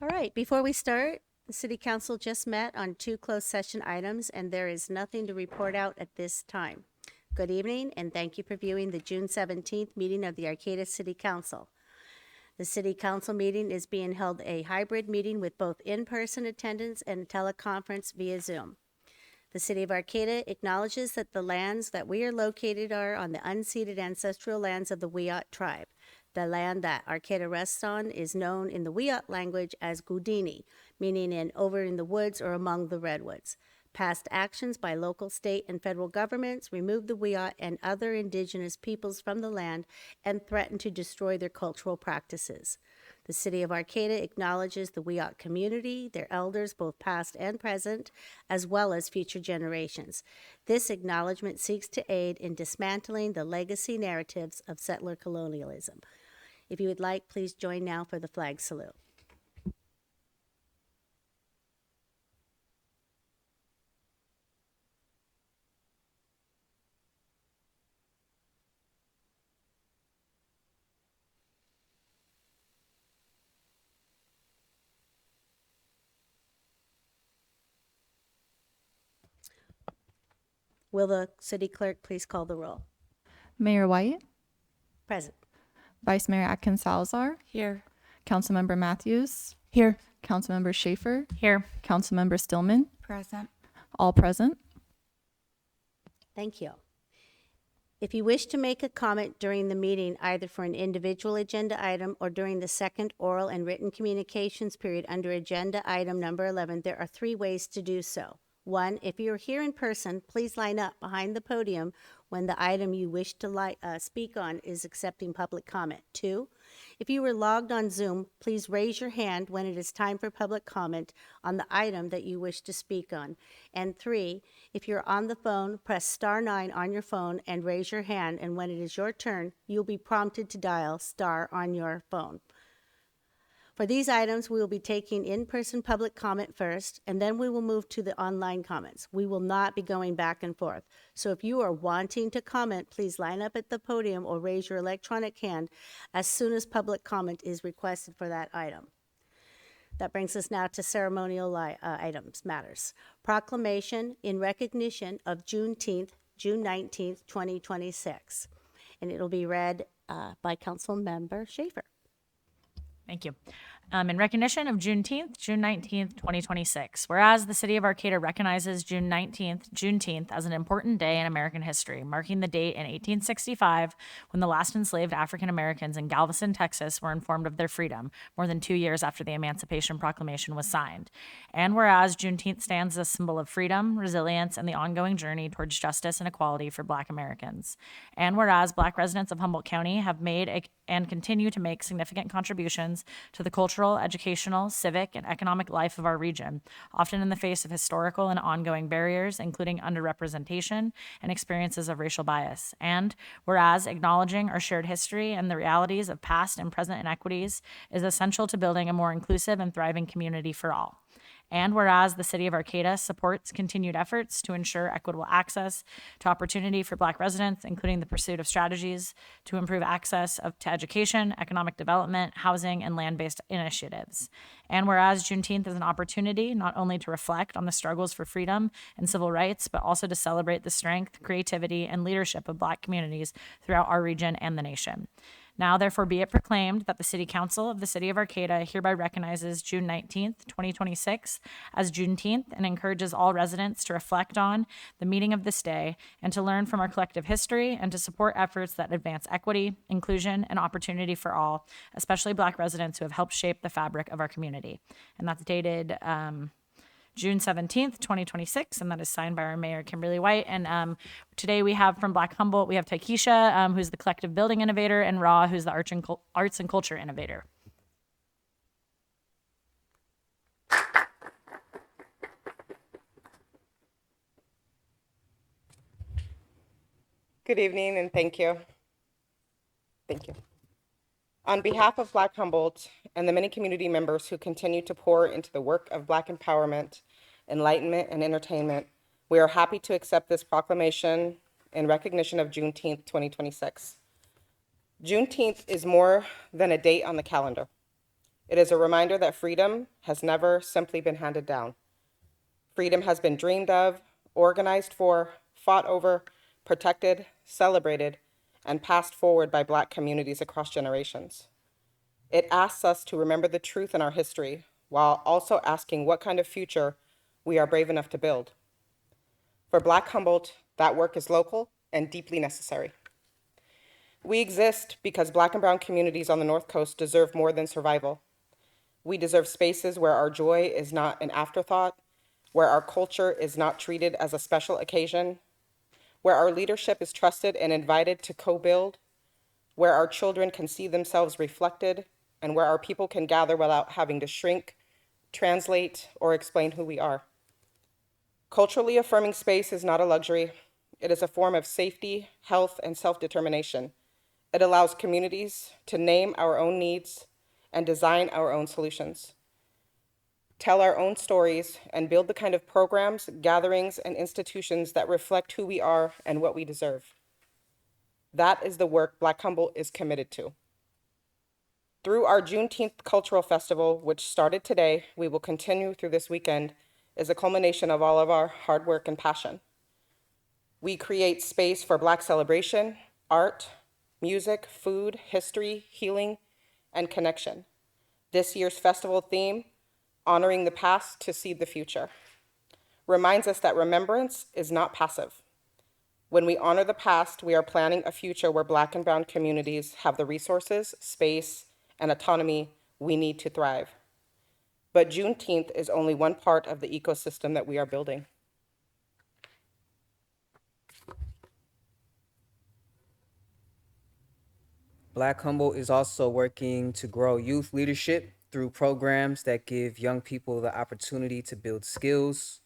All right, before we start, the City Council just met on 2 closed session items, and there is nothing to report out at this time. Good evening, and thank you for viewing the June 17th meeting of the Arcata City Council. The City Council meeting is being held a hybrid meeting with both in-person attendance and teleconference via Zoom. The City of Arcata acknowledges that the lands that we are located are on the unceded ancestral lands of the Wiyot tribe. The land that Arcata rests on is known in the Wiyot language as Gudini, meaning over in the woods or among the redwoods. Past actions by local, state, and federal governments removed the Wiyot and other indigenous peoples from the land and threatened to destroy their cultural practices. The City of Arcata acknowledges the Wiyot community, their elders, both past and present, as well as future generations. This acknowledgement seeks to aid in dismantling the legacy narratives of settler colonialism. If you would like, please join now for the flag salute. Will the city clerk please call the roll? Mayor White, Present. Vice Mayor Atkins Salazar, Here. Councilmember Matthews, Here. Councilmember Schaefer, Here. Councilmember Stillman, Present. all present. Thank you. If you wish to make a comment during the meeting, either for an individual agenda item or during the second oral and written communications period under agenda item number 11, there are 3 ways to do so. 1, if you're here in person, please line up behind the podium when the item you wish to speak on is accepting public comment. 2, if you were logged on Zoom, please raise your hand when it is time for public comment on the item that you wish to speak on. And 3, if you're on the phone, press *9 on your phone and raise your hand, and when it is your turn, you'll be prompted to dial * on your phone. For these items, we will be taking in-person public comment first, and then we will move to the online comments. We will not be going back and forth. So if you are wanting to comment, please line up at the podium or raise your electronic hand as soon as public comment is requested for that item. That brings us now to ceremonial matters. Proclamation in recognition of Juneteenth, June 19th, 2026. And it'll be read by Councilmember Schaefer. Thank you. In recognition of Juneteenth, June 19th, 2026, whereas the City of Arcata recognizes Juneteenth as an important day in American history, marking the date in 1865 when the last enslaved African Americans in Galveston, Texas were informed of their freedom, more than 2 years after the Emancipation Proclamation was signed. And whereas Juneteenth stands as a symbol of freedom, resilience, and the ongoing journey towards justice and equality for Black Americans. And whereas Black residents of Humboldt County have made and continue to make significant contributions to the cultural, educational, civic, and economic life of our region, often in the face of historical and ongoing barriers, including underrepresentation and experiences of racial bias. And whereas acknowledging our shared history and the realities of past and present inequities is essential to building a more inclusive and thriving community for all. And whereas the City of Arcata supports continued efforts to ensure equitable access to opportunity for Black residents, including the pursuit of strategies to improve access to education, economic development, housing, and land-based initiatives. And whereas Juneteenth is an opportunity not only to reflect on the struggles for freedom and civil rights, but also to celebrate the strength, creativity, and leadership of Black communities throughout our region and the nation. Now, therefore, be it proclaimed that the City Council of the City of Arcata hereby recognizes June 19th, 2026 as Juneteenth and encourages all residents to reflect on the meaning of this day and to learn from our collective history and to support efforts that advance equity, inclusion, and opportunity for all, especially Black residents who have helped shape the fabric of our community. And that's dated June 17th, 2026, and that is signed by our Mayor, Kimberly White. And today we have from Black Humboldt, we have Taikisha, who's the collective building innovator, and Ra, who's the arts and culture innovator. Good evening and thank you. Thank you. On behalf of Black Humboldt and the many community members who continue to pour into the work of Black empowerment, enlightenment, and entertainment, we are happy to accept this proclamation in recognition of Juneteenth, 2026. Juneteenth is more than a date on the calendar. It is a reminder that freedom has never simply been handed down. Freedom has been dreamed of, organized for, fought over, protected, celebrated, and passed forward by Black communities across generations. It asks us to remember the truth in our history while also asking what kind of future we are brave enough to build. For Black Humboldt, that work is local and deeply necessary. We exist because Black and brown communities on the North Coast deserve more than survival. We deserve spaces where our joy is not an afterthought, where our culture is not treated as a special occasion, where our leadership is trusted and invited to co-build, where our children can see themselves reflected, and where our people can gather without having to shrink, translate, or explain who we are. Culturally affirming space is not a luxury. It is a form of safety, health, and self-determination. It allows communities to name our own needs and design our own solutions, tell our own stories, and build the kind of programs, gatherings, and institutions that reflect who we are and what we deserve. That is the work Black Humboldt is committed to. Through our Juneteenth Cultural Festival, which started today, we will continue through this weekend, is a culmination of all of our hard work and passion. We create space for Black celebration, art, music, food, history, healing, and connection. This year's festival theme, Honoring the Past to Seed the Future, reminds us that remembrance is not passive. When we honor the past, we are planning a future where Black and brown communities have the resources, space, and autonomy we need to thrive. But Juneteenth is only one part of the ecosystem that we are building. Black Humboldt is also working to grow youth leadership through programs that give young people the opportunity to build skills,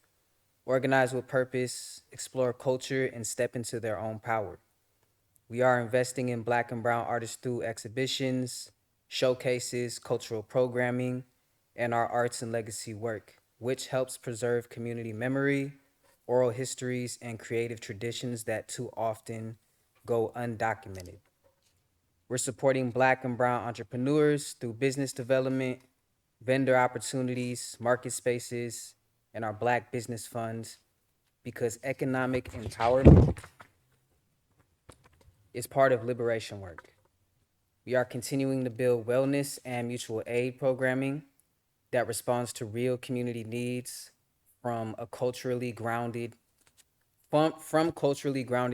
organize with purpose, explore culture, and step into their own power. We are investing in Black and brown artists through exhibitions, showcases, cultural programming, and our arts and legacy work, which helps preserve community memory, oral histories, and creative traditions that too often go undocumented. We're supporting Black and brown entrepreneurs through business development, vendor opportunities, market spaces, and our Black business funds because economic empowerment is part of liberation work. We are continuing to build wellness and mutual aid programming that responds to real community needs from culturally grounded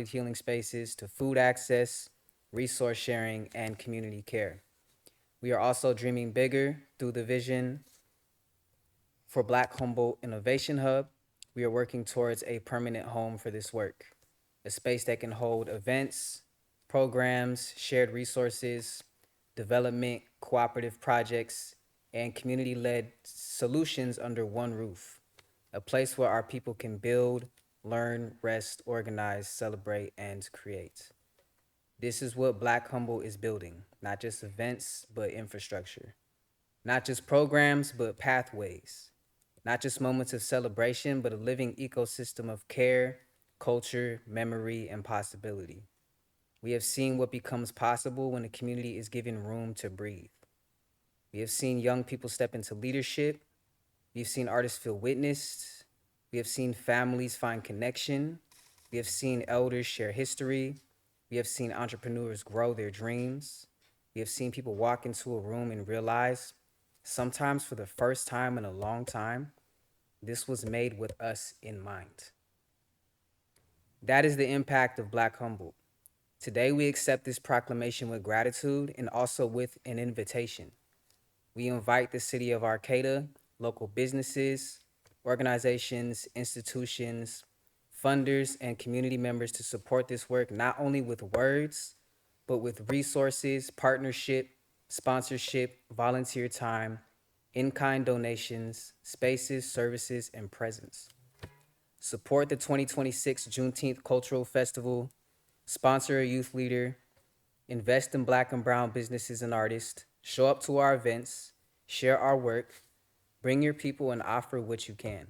healing spaces to food access, resource sharing, and community care. We are also dreaming bigger through the vision for Black Humboldt Innovation Hub. We are working towards a permanent home for this work, a space that can hold events, programs, shared resources, development, cooperative projects, and community-led solutions under one roof, a place where our people can build, learn, rest, organize, celebrate, and create. This is what Black Humboldt is building, not just events, but infrastructure. Not just programs, but pathways. Not just moments of celebration, but a living ecosystem of care, culture, memory, and possibility. We have seen what becomes possible when a community is given room to breathe. We have seen young people step into leadership. We have seen artists feel witnessed. We have seen families find connection. We have seen elders share history. We have seen entrepreneurs grow their dreams. We have seen people walk into a room and realize, sometimes for the first time in a long time, this was made with us in mind. That is the impact of Black Humboldt. Today, we accept this proclamation with gratitude and also with an invitation. We invite the city of Arcata, local businesses, organizations, institutions, funders, and community members to support this work not only with words, but with resources, partnership, sponsorship, volunteer time, in-kind donations, spaces, services, and presence. Support the 2026 Juneteenth Cultural Festival, sponsor a youth leader, invest in Black and brown businesses and artists, show up to our events, share our work, bring your people, and offer what you can.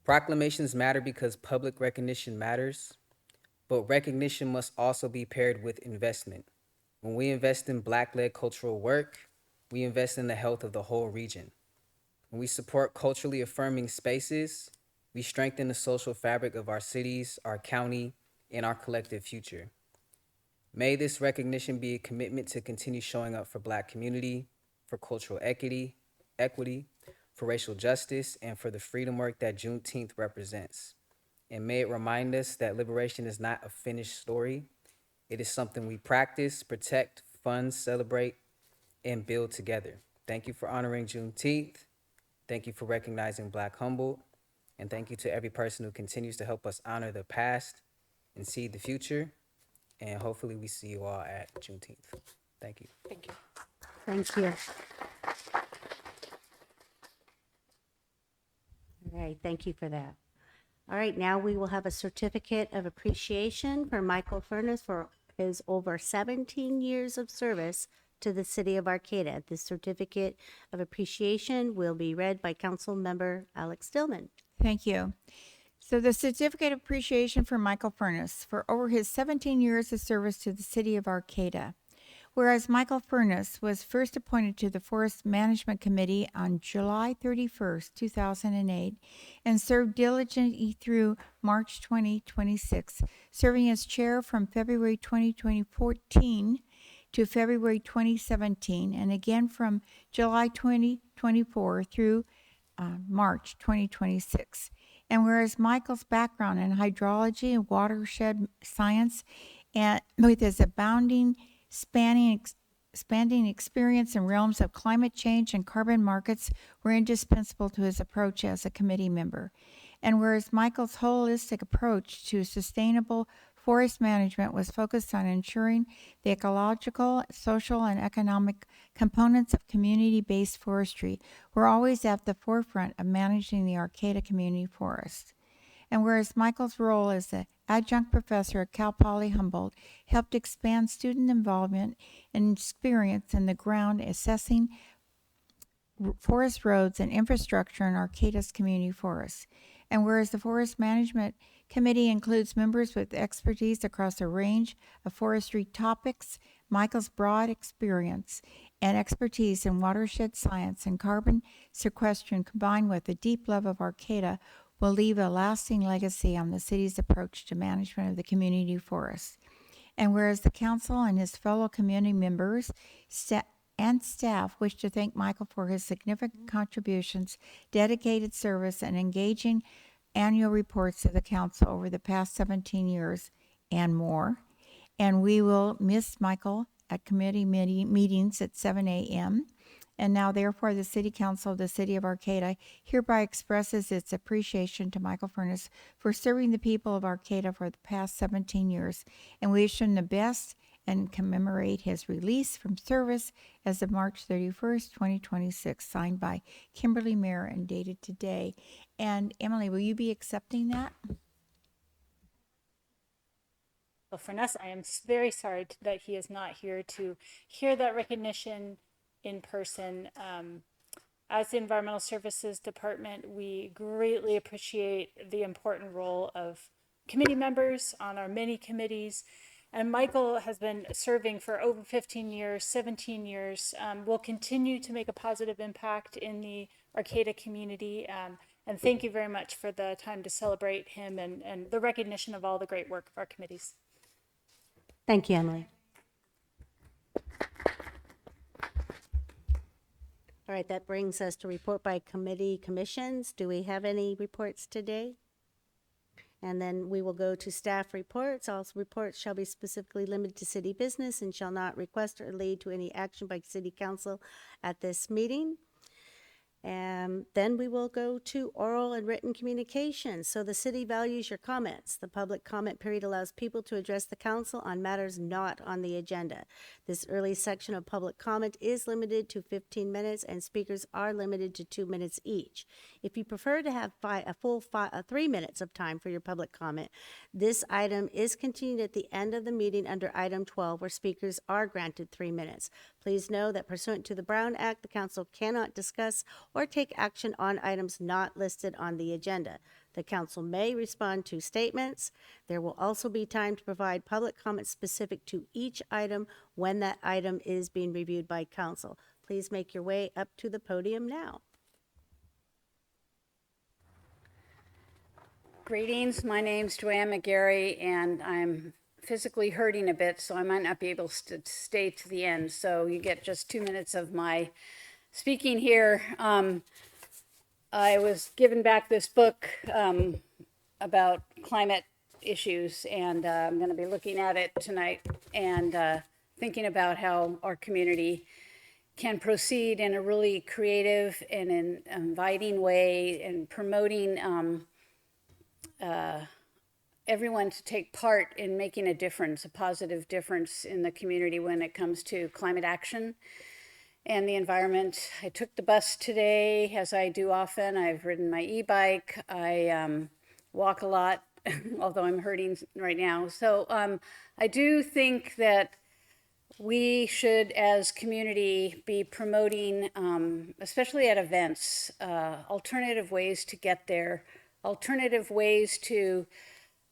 Proclamations matter because public recognition matters, but recognition must also be paired with investment. When we invest in Black-led cultural work, we invest in the health of the whole region. When we support culturally affirming spaces, we strengthen the social fabric of our cities, our county, and our collective future. May this recognition be a commitment to continue showing up for Black community, for cultural equity, for racial justice, and for the freedom work that Juneteenth represents. And may it remind us that liberation is not a finished story. It is something we practice, protect, fund, celebrate, and build together. Thank you for honoring Juneteenth. Thank you for recognizing Black Humboldt. And thank you to every person who continues to help us honor the past and see the future. And hopefully we see you all at Juneteenth. Thank you. Thank you. Thank you. All right, thank you for that. All right, now we will have a certificate of appreciation for Michael Furness for his over 17 years of service to the city of Arcata. This certificate of appreciation will be read by Council Member Alex Stillman. Thank you. So the certificate of appreciation for Michael Furness for over his 17 years of service to the city of Arcata. Whereas Michael Furness was first appointed to the Forest Management Committee on July 31st, 2008, and served diligently through March 2026, serving as chair from February 2014 to February 2017, and again from July 2024 through March 2026. And whereas Michael's background in hydrology and watershed science, and with his spanning experience in realms of climate change and carbon markets were indispensable to his approach as a committee member. And whereas Michael's holistic approach to sustainable forest management was focused on ensuring the ecological, social, and economic components of community-based forestry were always at the forefront of managing the Arcata Community Forest. And whereas Michael's role as the adjunct professor at Cal Poly Humboldt helped expand student involvement and experience in the ground assessing forest roads and infrastructure in Arcata's community forests. And whereas the Forest Management Committee includes members with expertise across a range of forestry topics, Michael's broad experience and expertise in watershed science and carbon sequestration combined with a deep love of Arcata will leave a lasting legacy on the city's approach to management of the community forest. And whereas the council and his fellow community members and staff wish to thank Michael for his significant contributions, dedicated service, and engaging annual reports to the council over the past 17 years and more. And we will miss Michael at committee meetings at 7 a.m. And now, therefore, the City Council of the City of Arcata hereby expresses its appreciation to Michael Furness for serving the people of Arcata for the past 17 years, and we wish him the best and commemorate his release from service as of March 31st, 2026, signed by Kimberly Mayer and dated today. And Emily, will you be accepting that? Well, Furness, I am very sorry that he is not here to hear that recognition in person. As the Environmental Services Department, we greatly appreciate the important role of committee members on our many committees. And Michael has been serving for over 15 years, 17 years, will continue to make a positive impact in the Arcata community. And thank you very much for the time to celebrate him and the recognition of all the great work of our committees. Thank you, Emily. All right, that brings us to report by committee commissions. Do we have any reports today? And then we will go to staff reports. All reports shall be specifically limited to city business and shall not request or lead to any action by city council at this meeting. And then we will go to oral and written communication. So the city values your comments. The public comment period allows people to address the council on matters not on the agenda. This early section of public comment is limited to 15 minutes and speakers are limited to 2 minutes each. If you prefer to have a full 3 minutes of time for your public comment, this item is continued at the end of the meeting under item 12 where speakers are granted 3 minutes. Please know that pursuant to the Brown Act, the council cannot discuss or take action on items not listed on the agenda. The council may respond to statements. There will also be time to provide public comments specific to each item when that item is being reviewed by council. Please make your way up to the podium now. Greetings, my name's Joanne McGarry, and I'm physically hurting a bit, so I might not be able to stay to the end. So you get just 2 minutes of my speaking here. I was given back this book about climate issues, and I'm going to be looking at it tonight and thinking about how our community can proceed in a really creative and an inviting way and promoting everyone to take part in making a difference, a positive difference in the community when it comes to climate action and the environment. I took the bus today, as I do often. I've ridden my e-bike. I walk a lot, although I'm hurting right now. So I do think that we should, as community, be promoting, especially at events, alternative ways to get there, alternative ways to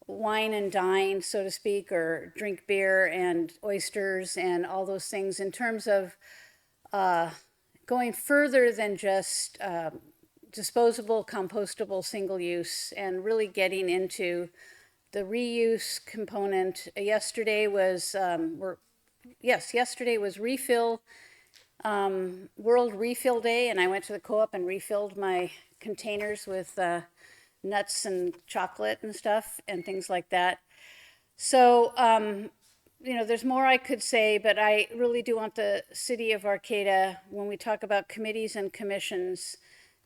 wine and dine, so to speak, or drink beer and oysters and all those things in terms of going further than just disposable, compostable, single use, and really getting into the reuse component. Yesterday was refill, World Refill Day, and I went to the co-op and refilled my containers with nuts and chocolate and stuff and things like that. So, there's more I could say, but I really do want the city of Arcata, when we talk about committees and commissions,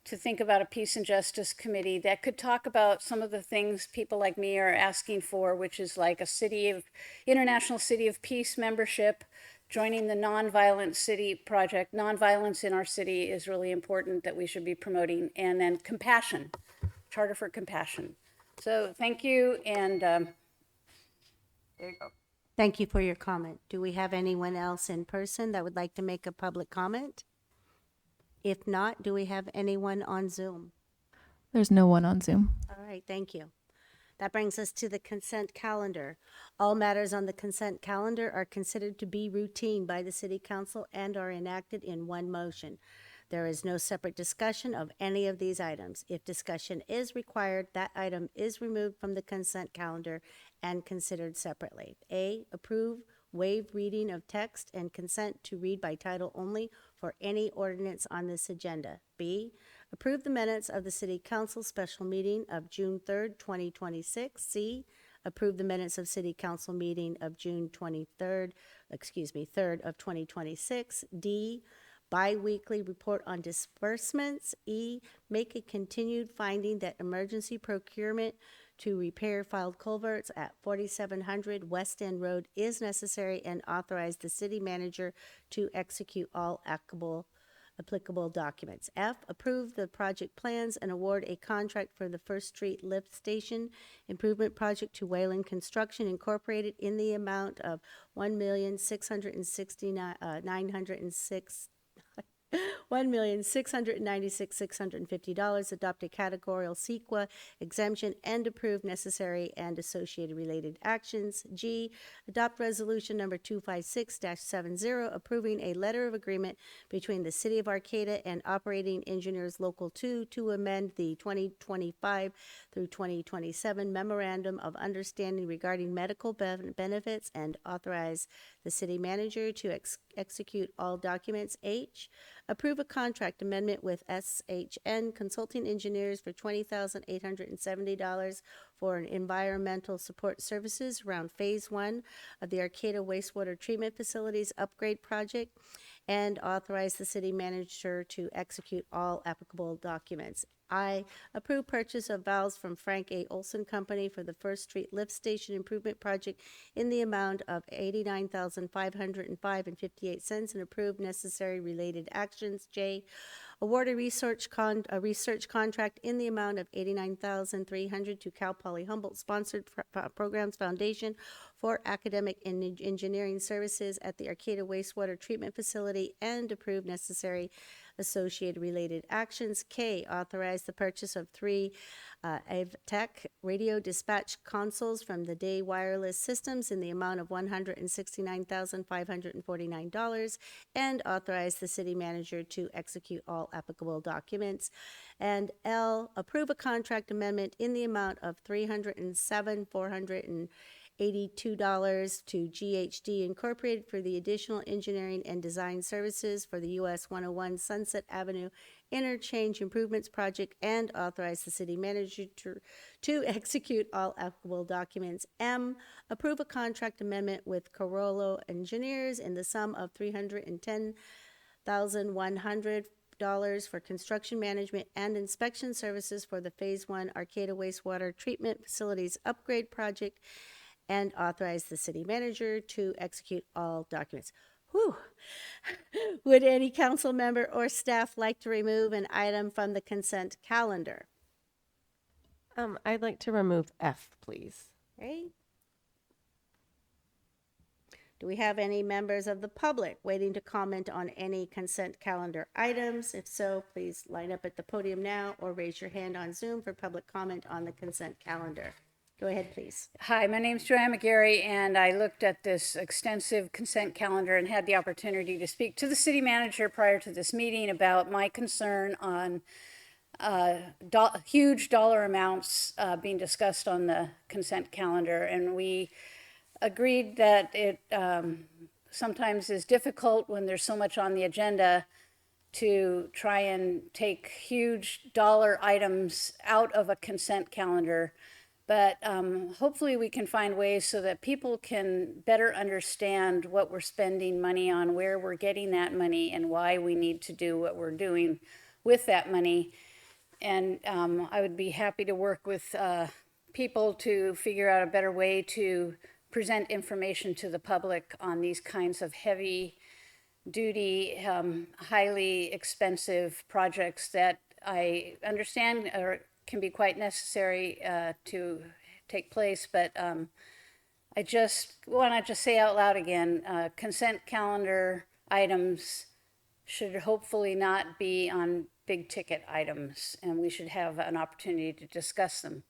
to think about a peace and justice committee that could talk about some of the things people like me are asking for, which is like a international city of peace membership, joining the nonviolent city project. Nonviolence in our city is really important that we should be promoting, and then compassion. Charter for Compassion. So thank you, and there you go. Thank you for your comment. Do we have anyone else in person that would like to make a public comment? If not, do we have anyone on Zoom? There's no one on Zoom. All right, thank you. That brings us to the consent calendar. All matters on the consent calendar are considered to be routine by the City Council and are enacted in one motion. There is no separate discussion of any of these items. If discussion is required, that item is removed from the consent calendar and considered separately. A, approve, waive reading of text and consent to read by title only for any ordinance on this agenda. B, approve the minutes of the City Council special meeting of June 3rd, 2026. C, approve the minutes of City Council meeting of June 3rd of 2026. D, bi-weekly report on disbursements. E, make a continued finding that emergency procurement to repair filed culverts at 4700 West End Road is necessary, and authorize the city manager to execute all applicable documents. F, approve the project plans and award a contract for the First Street Lift Station Improvement Project to Wayland Construction Incorporated in the amount of $1,696,650, adopt a categorical CEQA exemption and approve necessary and associated related actions. G, adopt resolution number 256-70, approving a letter of agreement between the City of Arcata and Operating Engineers Local 2 to amend the 2025 through 2027 Memorandum of Understanding regarding medical benefits, and authorize the city manager to execute all documents. H, approve a contract amendment with SHN Consulting Engineers for $20,870 for an environmental support services around Phase 1 of the Arcata Wastewater Treatment Facilities Upgrade Project, and authorize the city manager to execute all applicable documents. I, approve purchase of valves from Frank A. Olson Company for the First Street Lift Station Improvement Project in the amount of $89,505.58, and approve necessary related actions. J, award a research contract in the amount of $89,300 to Cal Poly Humboldt Sponsored Programs Foundation for academic and engineering services at the Arcata Wastewater Treatment Facility, and approve necessary associated related actions. K, authorize the purchase of 3 AVTEC radio dispatch consoles from the Day Wireless Systems in the amount of $169,549, and authorize the city manager to execute all applicable documents. And L, approve a contract amendment in the amount of $307,482 to GHD Incorporated for the additional engineering and design services for the US 101 Sunset Avenue Interchange Improvements Project, and authorize the city manager to execute all applicable documents. M, approve a contract amendment with Carollo Engineers in the sum of $310,100 for construction management and inspection services for the Phase 1 Arcata Wastewater Treatment Facilities Upgrade Project, and authorize the city manager to execute all documents. Whew. Would any council member or staff like to remove an item from the consent calendar? I'd like to remove F, please. Okay. Do we have any members of the public waiting to comment on any consent calendar items? If so, please line up at the podium now or raise your hand on Zoom for public comment on the consent calendar. Go ahead, please. Hi, my name's Joanne McGarry, and I looked at this extensive consent calendar and had the opportunity to speak to the city manager prior to this meeting about my concern on huge dollar amounts being discussed on the consent calendar. And we agreed that it sometimes is difficult when there's so much on the agenda to try and take huge dollar items out of a consent calendar. But hopefully we can find ways so that people can better understand what we're spending money on, where we're getting that money, and why we need to do what we're doing with that money. And I would be happy to work with people to figure out a better way to present information to the public on these kinds of heavy-duty, highly expensive projects that I understand can be quite necessary to take place, but I just want to say out loud again, consent calendar items should hopefully not be on big ticket items, and we should have an opportunity to discuss them.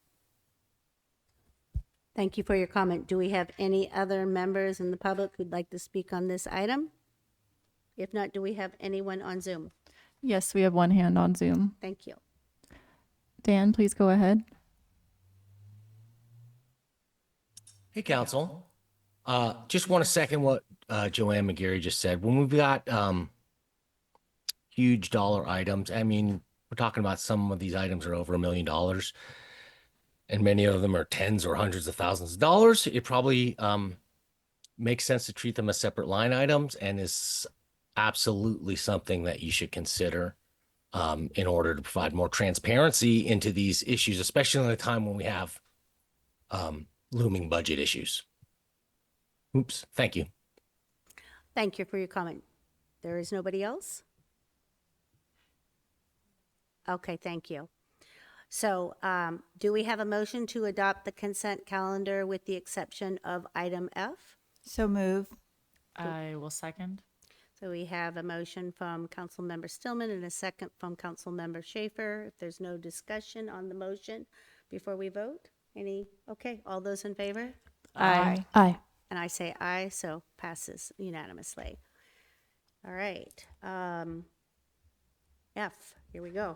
Thank you for your comment. Do we have any other members in the public who'd like to speak on this item? If not, do we have anyone on Zoom? Yes, we have one hand on Zoom. Thank you. Dan, please go ahead. Hey, council. Just want to second what Joanne McGarry just said. When we've got huge dollar items, I mean, we're talking about some of these items are over $1 million, and many of them are tens or hundreds of thousands of dollars. It probably makes sense to treat them as separate line items, and is absolutely something that you should consider in order to provide more transparency into these issues, especially in a time when we have looming budget issues. Oops, thank you. Thank you for your comment. There is nobody else? Okay, thank you. So do we have a motion to adopt the consent calendar with the exception of item F? So move. I will second. So we have a motion from Councilmember Stillman and a second from Councilmember Schaefer. If there's no discussion on the motion before we vote, okay, all those in favor? Aye. Aye. And I say aye, so passes unanimously. All right. F, here we go.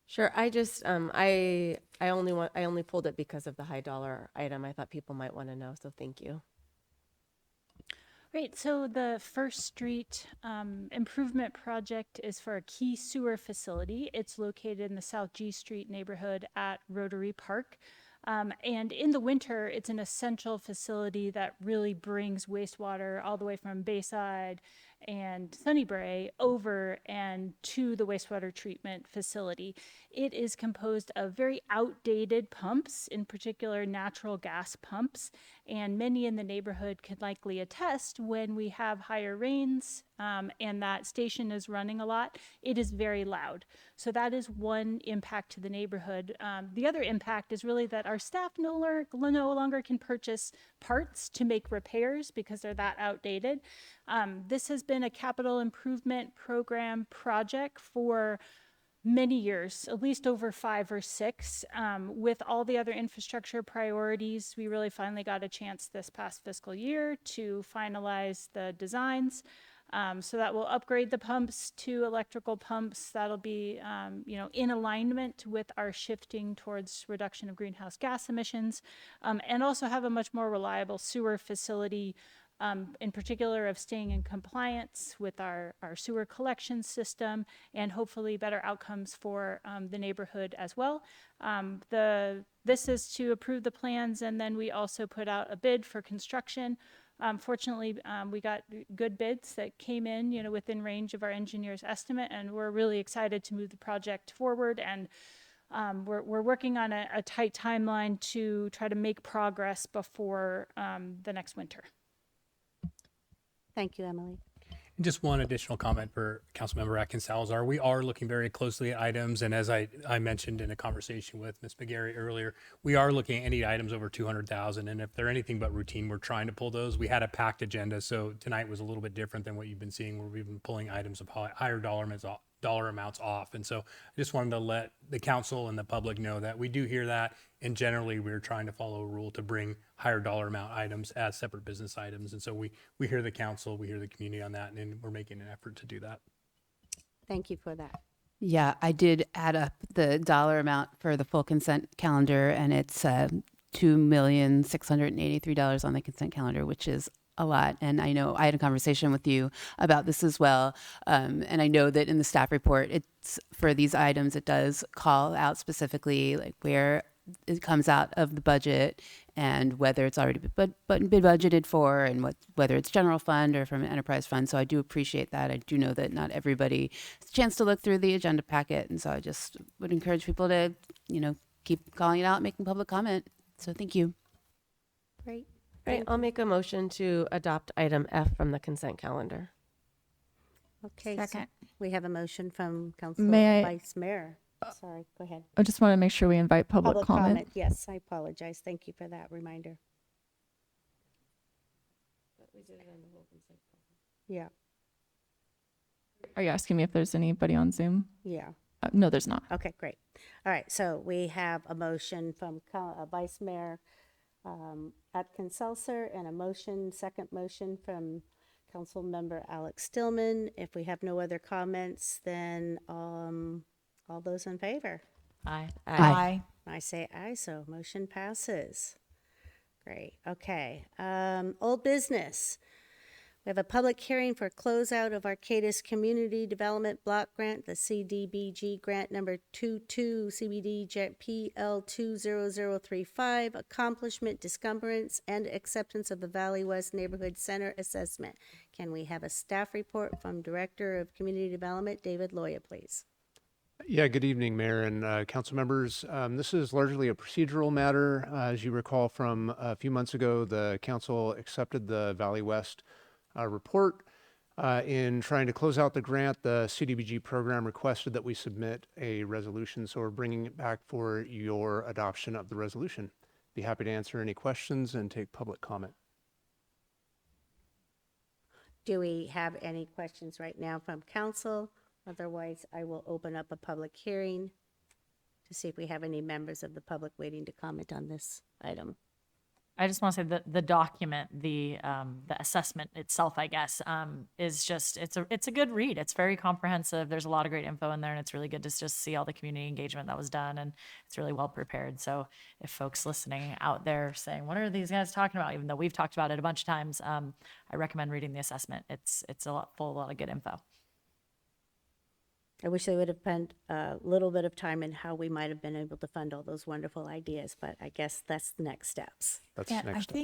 Sure. I just I only pulled it because of the high dollar item. I thought people might want to know, so thank you. Great. So the First Street improvement project is for a key sewer facility. It's located in the South G Street neighborhood at Rotary Park. And in the winter, it's an essential facility that really brings wastewater all the way from Bayside and Sunnybrae over and to the wastewater treatment facility. It is composed of very outdated pumps, in particular natural gas pumps, and many in the neighborhood can likely attest when we have higher rains and that station is running a lot, it is very loud. So that is one impact to the neighborhood. The other impact is really that our staff no longer can purchase parts to make repairs because they're that outdated. This has been been a capital improvement program project for many years, at least over 5 or 6. With all the other infrastructure priorities, we really finally got a chance this past fiscal year to finalize the designs. So that will upgrade the pumps to electrical pumps. That'll be, in alignment with our shifting towards reduction of greenhouse gas emissions, and also have a much more reliable sewer facility, in particular of staying in compliance with our sewer collection system, and hopefully better outcomes for the neighborhood as well. This is to approve the plans, and then we also put out a bid for construction. Fortunately, we got good bids that came in, within range of our engineer's estimate, and we're really excited to move the project forward. And we're working on a tight timeline to try to make progress before the next winter. Thank you, Emily. And just one additional comment for Councilmember Atkins Salazar. We are looking very closely at items, and as I mentioned in a conversation with Ms. McGarry earlier, we are looking at any items over 200,000, and if they're anything but routine, we're trying to pull those. We had a packed agenda, so tonight was a little bit different than what you've been seeing, where we've been pulling items of higher dollar amounts off. And so I just wanted to let the council and the public know that we do hear that, and generally we're trying to follow a rule to bring higher dollar amount items as separate business items. And so we hear the council, we hear the community on that, and we're making an effort to do that. Thank you for that. Yeah, I did add up the dollar amount for the full consent calendar, and it's $2,683 on the consent calendar, which is a lot. And I know I had a conversation with you about this as well. And I know that in the staff report, it's for these items, it does call out specifically like where it comes out of the budget and whether it's already been budgeted for, and whether it's general fund or from an enterprise fund. So I do appreciate that. I do know that not everybody has a chance to look through the agenda packet. And so I just would encourage people to, keep calling it out, making public comment. So thank you. Great. Right, I'll make a motion to adopt item F from the consent calendar. Okay. Second. So we have a motion from Council May I- Vice Mayor. Sorry, go ahead. I just want to make sure we invite public comment. Yes, I apologize. Thank you for that reminder. Yeah, Are you asking me if there's anybody on Zoom? yeah. No, there's not. Okay, great. All right, so we have a motion from Vice Mayor Atkins Seltzer, and a second motion from Council Member Alex Stillman. If we have no other comments, then all those in favor? Aye. Aye. I say aye, so motion passes. Great, okay. Old business. We have a public hearing for closeout of Arcata's Community Development Block Grant, the CDBG grant number 22 CBD PL20035, accomplishment, discumbrance, and acceptance of the Valley West Neighborhood Center assessment. Can we have a staff report from Director of Community Development, David Loya, please? Yeah, good evening, Mayor and council members. This is largely a procedural matter. As you recall from a few months ago, the council accepted the Valley West report. In trying to close out the grant, the CDBG program requested that we submit a resolution, so we're bringing it back for your adoption of the resolution. Be happy to answer any questions and take public comment. Do we have any questions right now from council? Otherwise, I will open up a public hearing to see if we have any members of the public waiting to comment on this item. I just want to say that the document, the assessment itself, I guess, is just, it's a good read. It's very comprehensive. There's a lot of great info in there, and it's really good to just see all the community engagement that was done, and it's really well prepared. So if folks listening out there saying, what are these guys talking about? Even though we've talked about it a bunch of times, I recommend reading the assessment. It's a lot of good info. I wish they would have spent a little bit of time in how we might have been able to fund all those wonderful ideas, but I guess that's the next steps. That's the And next step.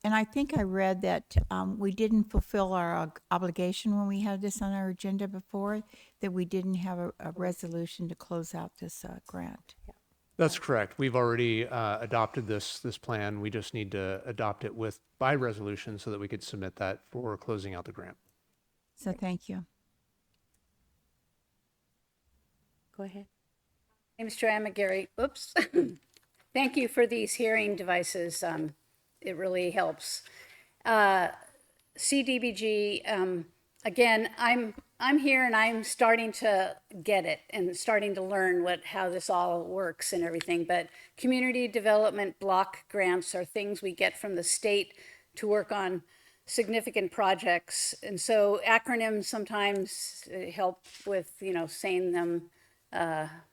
I think I read that we didn't fulfill our obligation when we had this on our agenda before, that we didn't have a resolution to close out this grant. That's correct. We've already adopted this plan. We just need to adopt it by resolution so that we could submit that for closing out the grant. So thank you. Go ahead. My name is Joanne McGarry. Oops. Thank you for these hearing devices. It really helps. CDBG, again, I'm here and I'm starting to get it and starting to learn how this all works and everything. But community development block grants are things we get from the state to work on significant projects. And so acronyms sometimes help with, saying them,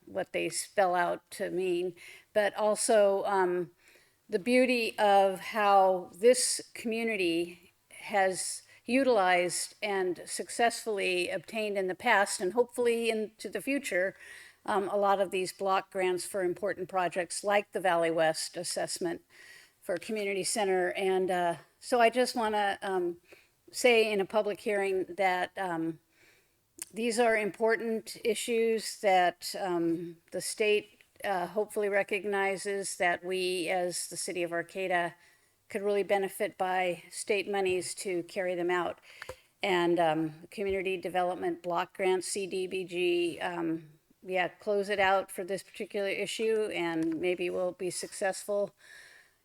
what they spell out to mean, but also the beauty of how this community has utilized and successfully obtained in the past and hopefully into the future a lot of these block grants for important projects like the Valley West assessment for community center. And so I just want to say in a public hearing that these are important issues that the state hopefully recognizes that we as the city of Arcata could really benefit by state monies to carry them out. And community development block grants, CDBG, yeah, close it out for this particular issue, and maybe we'll be successful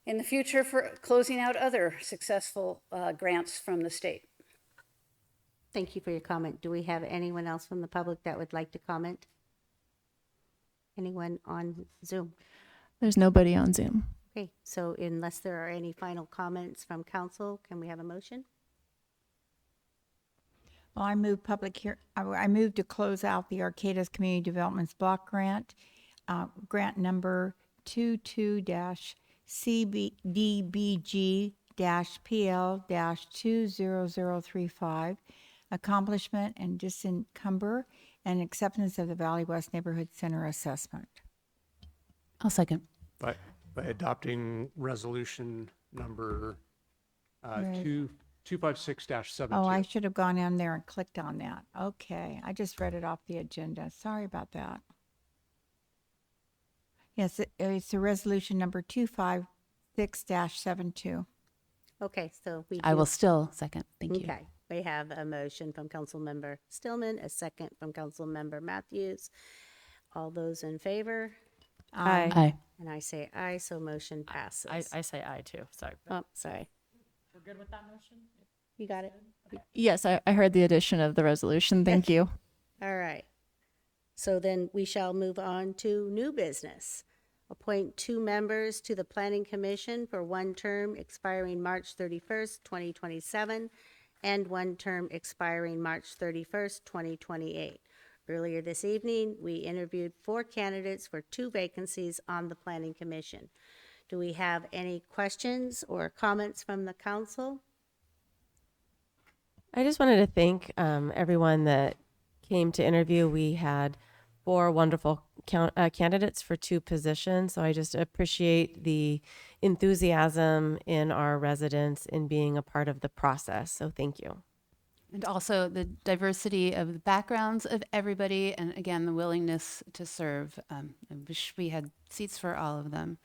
in the future for closing out other successful grants from the state. Thank you for your comment. Do we have anyone else from the public that would like to comment? Anyone on Zoom? There's nobody on Zoom. Okay, so unless there are any final comments from council, can we have a motion? Well, I move I move to close out the Arcata's Community Developments Block Grant, grant number 22-CDBG-PL-20035, accomplishment and disencumber and acceptance of the Valley West Neighborhood Center assessment. I'll second. By adopting resolution number Right. 256-72. Oh, I should have gone in there and clicked on that. Okay, I just read it off the agenda. Sorry about that. Yes, it's a resolution number 256-72. Okay, so we I do- will still second. Thank you. Okay, we have a motion from Councilmember Stillman, a second from Councilmember Matthews. All those in favor? Aye. Aye. And I say aye, so motion passes. I say aye too. Sorry. Oh, sorry. We're good with that motion? You got it? Yes, I heard the addition of the resolution. Thank you. All right. So then we shall move on to new business. Appoint 2 members to the Planning Commission for 1 term expiring March 31st, 2027, and 1 term expiring March 31st, 2028. Earlier this evening, we interviewed 4 candidates for 2 vacancies on the Planning Commission. Do we have any questions or comments from the council? I just wanted to thank everyone that came to interview. We had 4 wonderful candidates for 2 positions. So I just appreciate the enthusiasm in our residents in being a part of the process. So thank you. And also the diversity of the backgrounds of everybody, and again, the willingness to serve. I wish we had seats for all of them.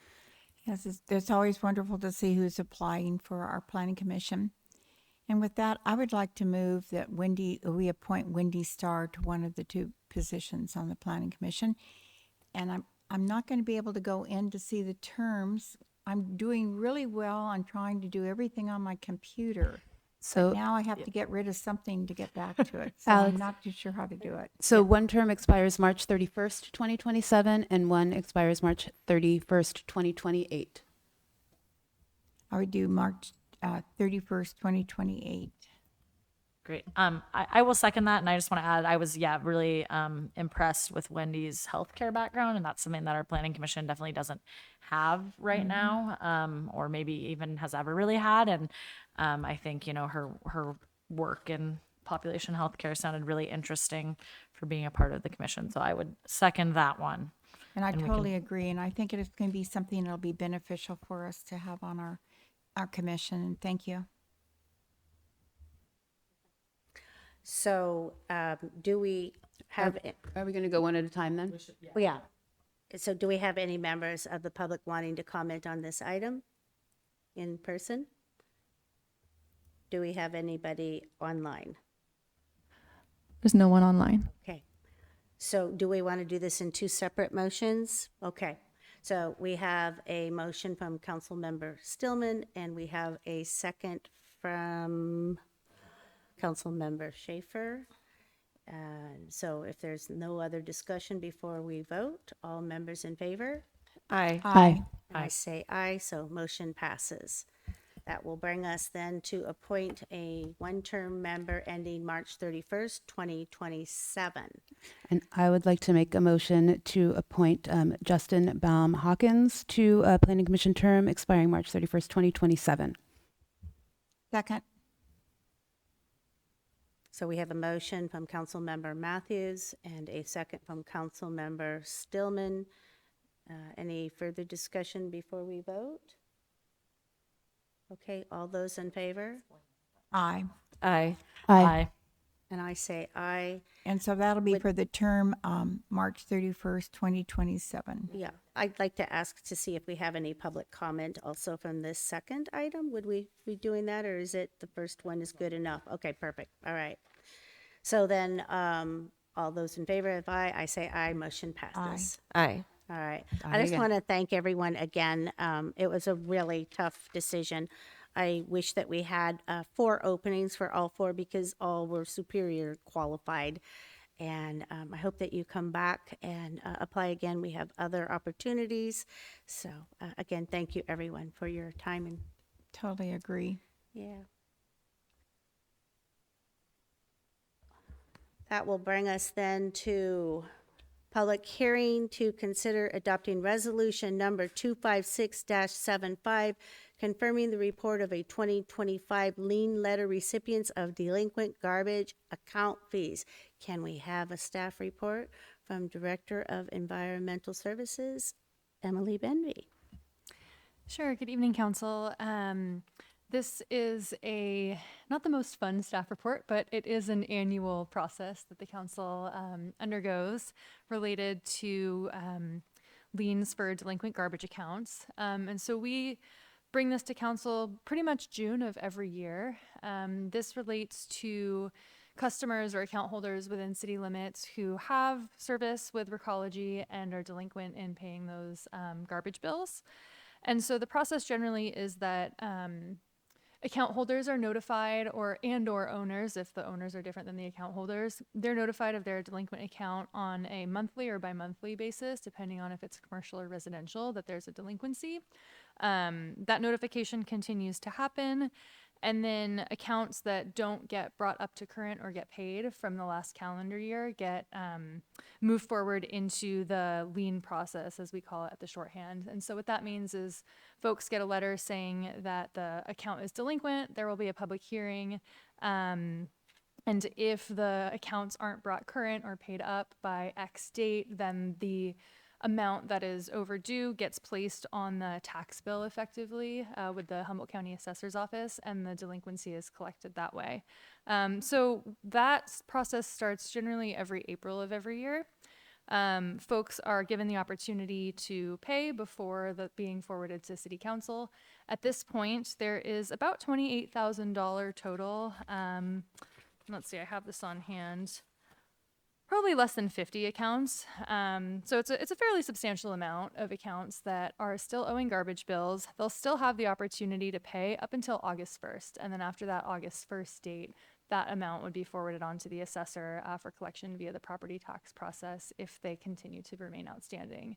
Yes, it's always wonderful to see who's applying for our Planning Commission. And with that, I would like to move that we appoint Wendy Starr to one of the 2 positions on the Planning Commission. And I'm not going to be able to go in to see the terms. I'm doing really well. I'm trying to do everything on my computer. So Now I have to get rid of something to get back to it. So Alex- I'm not too sure how to do it. So 1 term expires March 31st, 2027, and 1 expires March 31st, 2028. I would do March 31st, 2028. Great. I will second that, and I just want to add, I was really impressed with Wendy's healthcare background, and that's something that our Planning Commission definitely doesn't have right now, or maybe even has ever really had. And I think her work in population healthcare sounded really interesting for being a part of the commission. So I would second that one. And I And we totally agree. And I think it is going to be something that'll be beneficial for us to have on our commission. And thank you. So do we have, Are we going to go one at a time then? yeah. So do we have any members of the public wanting to comment on this item in person? Do we have anybody online? There's no one online. Okay. So do we want to do this in 2 separate motions? Okay. So we have a motion from Councilmember Stillman, and we have a second from Councilmember Schaefer. So if there's no other discussion before we vote, all members in favor? Aye. Aye. I say aye, so motion passes. That will bring us then to appoint a one-term member ending March 31st, 2027. And I would like to make a motion to appoint Justin Baum Hawkins to a planning commission term expiring March 31st, 2027. Second. So we have a motion from Councilmember Matthews and a second from Councilmember Stillman. Any further discussion before we vote? Okay, all those in favor? Aye. Aye. Aye. And I say aye. And so that'll be for the term March 31st, 2027. Yeah, I'd like to ask to see if we have any public comment also from this second item. Would we be doing that, or is it the first one is good enough? Okay, perfect. All right. So then, all those in favor of aye, I say aye, motion passes. Aye. All right. Aye I just again. want to thank everyone again. It was a really tough decision. I wish that we had 4 openings for all 4 because all were superior qualified. And I hope that you come back and apply again. We have other opportunities. So again, thank you everyone for your time. And Totally agree. yeah. That will bring us then to public hearing to consider adopting resolution number 256-75, confirming the report of a 2025 lien letter recipients of delinquent garbage account fees. Can we have a staff report from Director of Environmental Services, Emily Benvey? Sure. Good evening, Council. This is not the most fun staff report, but it is an annual process that the Council undergoes related to liens for delinquent garbage accounts. And so we bring this to Council pretty much June of every year. This relates to customers or account holders within city limits who have service with Recology and are delinquent in paying those garbage bills. And so the process generally is that account holders are notified, or owners, if the owners are different than the account holders, they're notified of their delinquent account on a monthly or bi-monthly basis, depending on if it's commercial or residential, that there's a delinquency. That notification continues to happen. And then accounts that don't get brought up to current or get paid from the last calendar year get moved forward into the lien process, as we call it at the shorthand. And so what that means is folks get a letter saying that the account is delinquent, there will be a public hearing, and if the accounts aren't brought current or paid up by X date, then the amount that is overdue gets placed on the tax bill effectively with the Humboldt County Assessor's Office, and the delinquency is collected that way. So that process starts generally every April of every year. Folks are given the opportunity to pay before being forwarded to City Council. At this point, there is about $28,000 total. Let's see, I have this on hand. Probably less than 50 accounts. So it's a fairly substantial amount of accounts that are still owing garbage bills. They'll still have the opportunity to pay up until August 1st. And then after that August 1st date, that amount would be forwarded on to the assessor for collection via the property tax process if they continue to remain outstanding.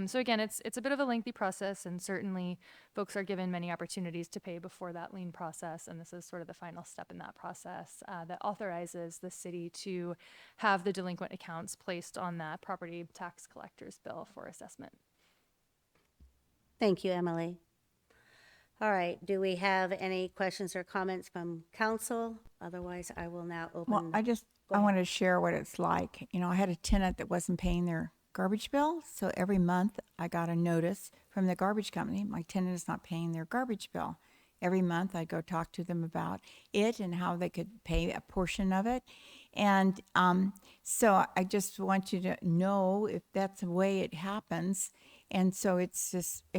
So again, it's a bit of a lengthy process, and certainly folks are given many opportunities to pay before that lien process, and this is sort of the final step in that process that authorizes the city to have the delinquent accounts placed on that property tax collector's bill for assessment. Thank you, Emily. All right, do we have any questions or comments from council? Otherwise, I will now open. Well, I want to share what it's like. You know, I had a tenant that wasn't paying their garbage bill. So every month I got a notice from the garbage company. My tenant is not paying their garbage bill. Every month I'd go talk to them about it and how they could pay a portion of it. And so I just want you to know if that's the way it happens. And so it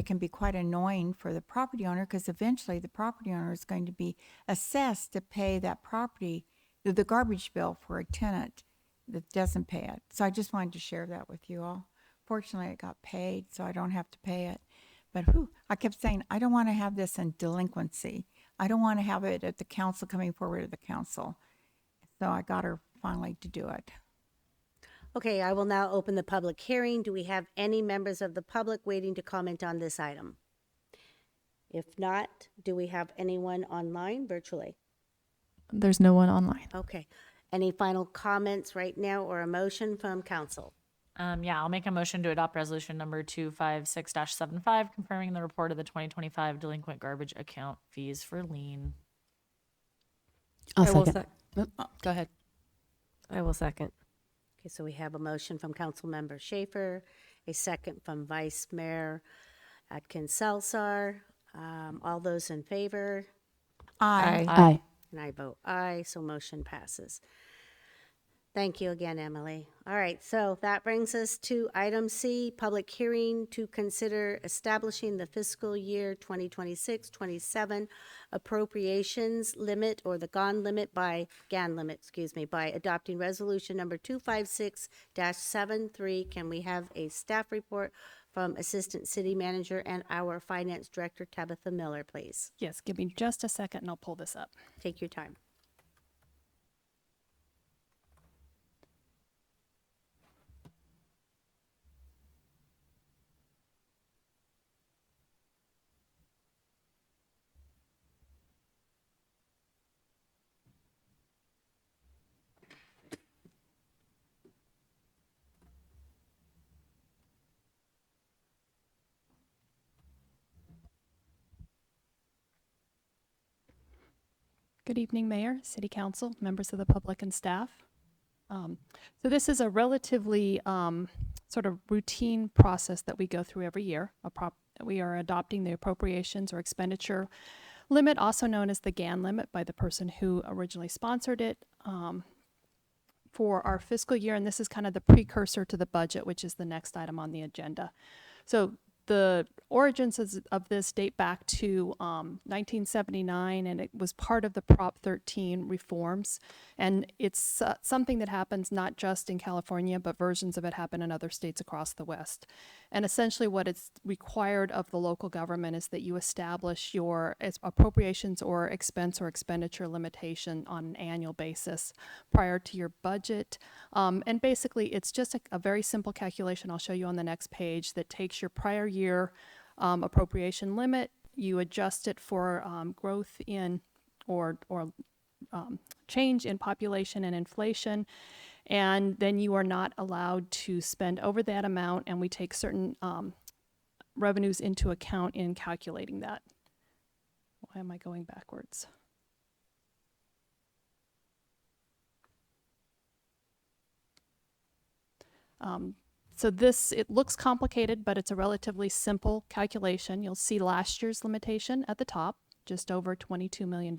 can be quite annoying for the property owner, because eventually the property owner is going to be assessed to pay that the garbage bill for a tenant that doesn't pay it. So I just wanted to share that with you all. Fortunately, it got paid, so I don't have to pay it. But I kept saying, I don't want to have this in delinquency. I don't want to have it at the council, coming forward to the council. So I got her finally to do it. Okay, I will now open the public hearing. Do we have any members of the public waiting to comment on this item? If not, do we have anyone online virtually? There's no one online. Okay. Any final comments right now or a motion from council? Yeah, I'll make a motion to adopt resolution number 256-75, confirming the report of the 2025 delinquent garbage account fees for lien. I'll I will second. Go ahead. I will second. Okay, so we have a motion from Councilmember Schaefer, a second from Vice Mayor Atkins Salzar. All those in favor? Aye. Aye. And I vote aye, so motion passes. Thank you again, Emily. All right, so that brings us to item C, public hearing to consider establishing the fiscal year 2026-27 appropriations limit or the GAN limit by adopting resolution number 256-73. Can we have a staff report from Assistant City Manager and our Finance Director, Tabitha Miller, please? Yes, give me just a second and I'll pull this up. Take your time. Good evening, Mayor, City Council, members of the public and staff. So this is a relatively sort of routine process that we go through every year. We are adopting the appropriations or expenditure limit, also known as the GAN limit by the person who originally sponsored it for our fiscal year. And this is kind of the precursor to the budget, which is the next item on the agenda. So the origins of this date back to 1979, and it was part of the Prop 13 reforms. And it's something that happens not just in California, but versions of it happen in other states across the West. And essentially what it's required of the local government is that you establish your appropriations or expense or expenditure limitation on an annual basis prior to your budget. And basically it's just a very simple calculation I'll show you on the next page that takes your prior year appropriation limit, you adjust it for growth in or change in population and inflation, and then you are not allowed to spend over that amount, and we take certain revenues into account in calculating that. Why am I going backwards? So this, it looks complicated, but it's a relatively simple calculation. You'll see last year's limitation at the top, just over $22 million.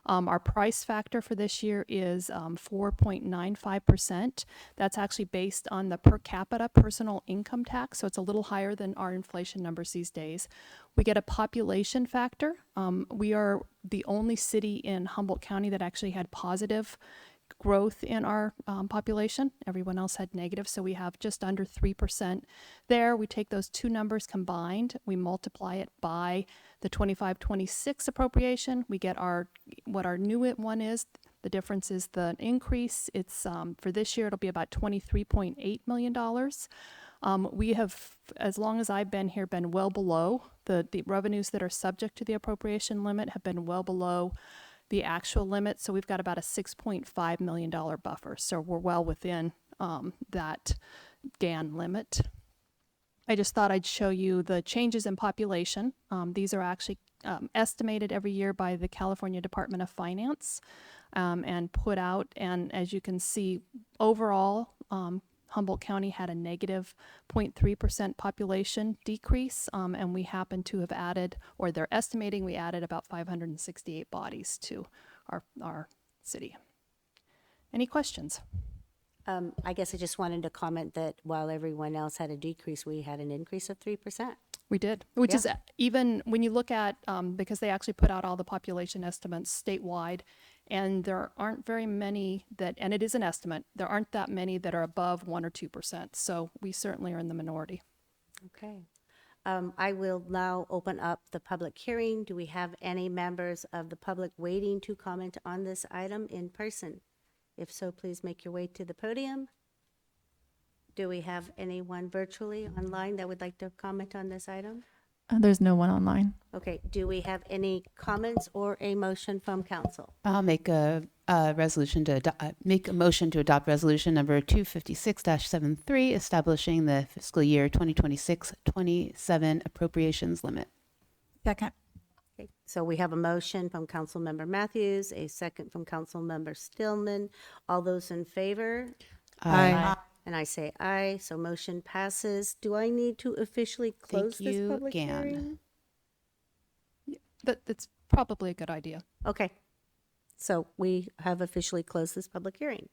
Our price factor for this year is 4.95%. That's actually based on the per capita personal income tax, so it's a little higher than our inflation numbers these days. We get a population factor. We are the only city in Humboldt County that actually had positive growth in our population. Everyone else had negative, so we have just under 3% there. We take those two numbers combined, we multiply it by the 25-26 appropriation. We get what our new one is. The difference is the increase. It's for this year, it'll be about $23.8 million. We have, as long as I've been here, been well below the revenues that are subject to the appropriation limit have been well below the actual limit. So we've got about a $6.5 million buffer. So we're well within that GAN limit. I just thought I'd show you the changes in population. These are actually estimated every year by the California Department of Finance and put out. And as you can see, overall, Humboldt County had a negative 0.3% population decrease, and we happen to have added, or they're estimating we added about 568 bodies to our city. Any questions? I guess I just wanted to comment that while everyone else had a decrease, we had an increase of 3%. We did, which is even when you look at, because they actually put out all the population estimates statewide, and there aren't very many that, and it is an estimate, there aren't that many that are above 1 or 2%. So we certainly are in the minority. Okay. I will now open up the public hearing. Do we have any members of the public waiting to comment on this item in person? If so, please make your way to the podium. Do we have anyone virtually online that would like to comment on this item? There's no one online. Okay, do we have any comments or a motion from council? I'll make a resolution to make a motion to adopt resolution number 256-73, establishing the fiscal year 2026-27 appropriations limit. Second. Okay, so we have a motion from Councilmember Matthews, a second from Councilmember Stillman. All those in favor? Aye. And I say aye, so motion passes. Do I need to officially close Thank this you public again. hearing? That's probably a good idea. Okay, so we have officially closed this public hearing.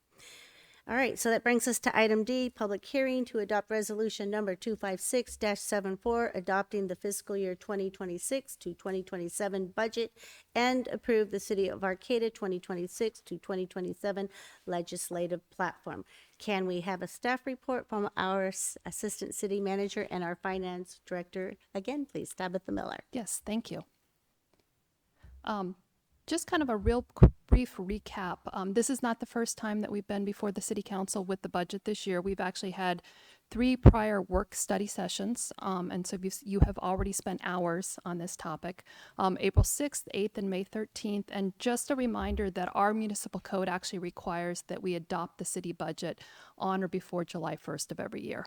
All right, so that brings us to item D, public hearing to adopt resolution number 256-74, adopting the fiscal year 2026 to 2027 budget and approve the City of Arcata 2026 to 2027 legislative platform. Can we have a staff report from our Assistant City Manager and our Finance Director? Again, please, Tabitha Miller. Yes, thank you. Just kind of a real brief recap. This is not the first time that we've been before the City Council with the budget this year. We've actually had 3 prior work study sessions, and so you have already spent hours on this topic. April 6th, 8th, and May 13th, and just a reminder that our municipal code actually requires that we adopt the city budget on or before July 1st of every year.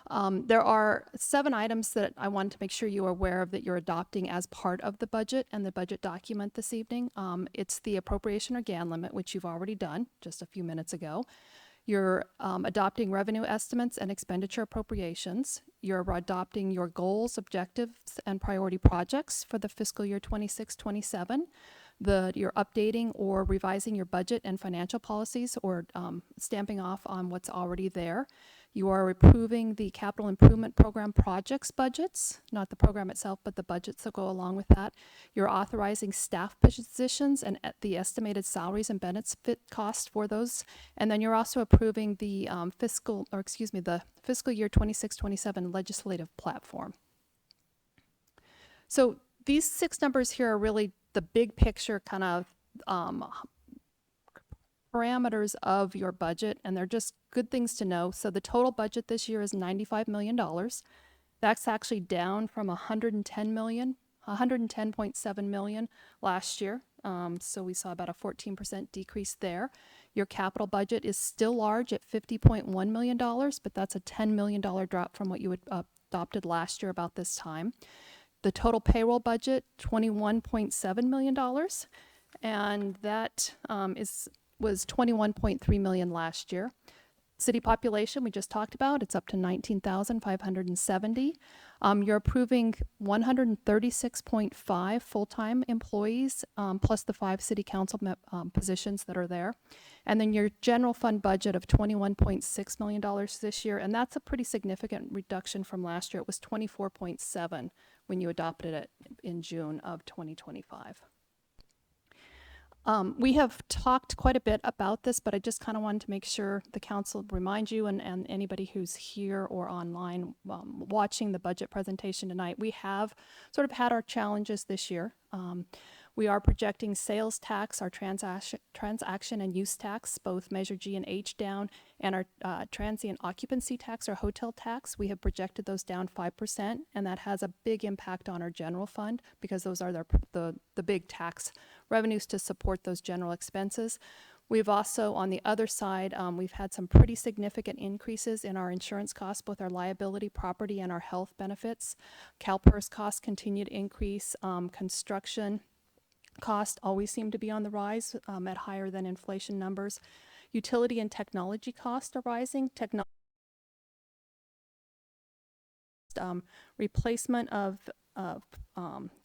There are 7 items that I wanted to make sure you are aware of that you're adopting as part of the budget and the budget document this evening. It's the appropriation or GAN limit, which you've already done just a few minutes ago. You're adopting revenue estimates and expenditure appropriations. You're adopting your goals, objectives, and priority projects for the fiscal year 26-27. You're updating or revising your budget and financial policies or stamping off on what's already there. You are approving the capital improvement program projects budgets, not the program itself, but the budgets that go along with that. You're authorizing staff positions and the estimated salaries and benefit costs for those. And then you're also approving the fiscal year 26-27 legislative platform. So these 6 numbers here are really the big picture kind of parameters of your budget, and they're just good things to know. So the total budget this year is $95 million. That's actually down from $110.7 million last year. So we saw about a 14% decrease there. Your capital budget is still large at $50.1 million, but that's a $10 million drop from what you had adopted last year about this time. The total payroll budget, $21.7 million, and that was $21.3 million last year. City population, we just talked about, it's up to 19,570. You're approving 136.5 full-time employees, plus the 5 city council positions that are there. And then your general fund budget of $21.6 million this year, and that's a pretty significant reduction from last year. It was 24.7 when you adopted it in June of 2025. We have talked quite a bit about this, but I just kind of wanted to make sure the council remind you and anybody who's here or online watching the budget presentation tonight, we have sort of had our challenges this year. We are projecting sales tax, our transaction and use tax, both Measure G and H down, and our transient occupancy tax or hotel tax. We have projected those down 5%, and that has a big impact on our general fund because those are the big tax revenues to support those general expenses. We've also, on the other side, we've had some pretty significant increases in our insurance costs, both our liability, property, and our health benefits. CalPERS costs continue to increase. Construction costs always seem to be on the rise at higher than inflation numbers. Utility and technology costs are rising. Replacement of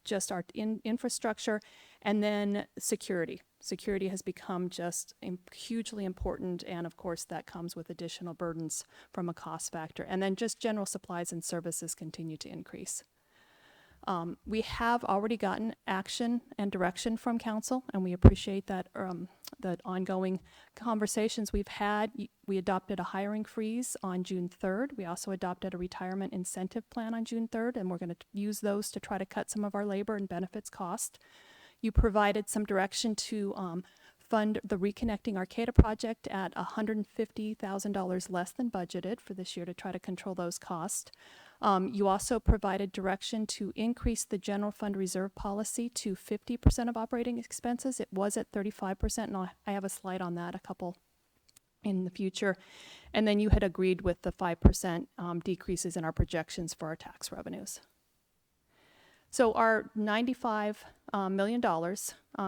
just our infrastructure, and then security. Security has become just hugely important, and of course that comes with additional burdens from a cost factor. And then just general supplies and services continue to increase. We have already gotten action and direction from council, and we appreciate that the ongoing conversations we've had. We adopted a hiring freeze on June 3rd. We also adopted a retirement incentive plan on June 3rd, and we're going to use those to try to cut some of our labor and benefits cost. You provided some direction to fund the Reconnecting Arcata project at $150,000 less than budgeted for this year to try to control those costs. You also provided direction to increase the general fund reserve policy to 50% of operating expenses. It was at 35%, and I have a slide on that, a couple in the future. And then you had agreed with the 5% decreases in our projections for our tax revenues. So our $95 million,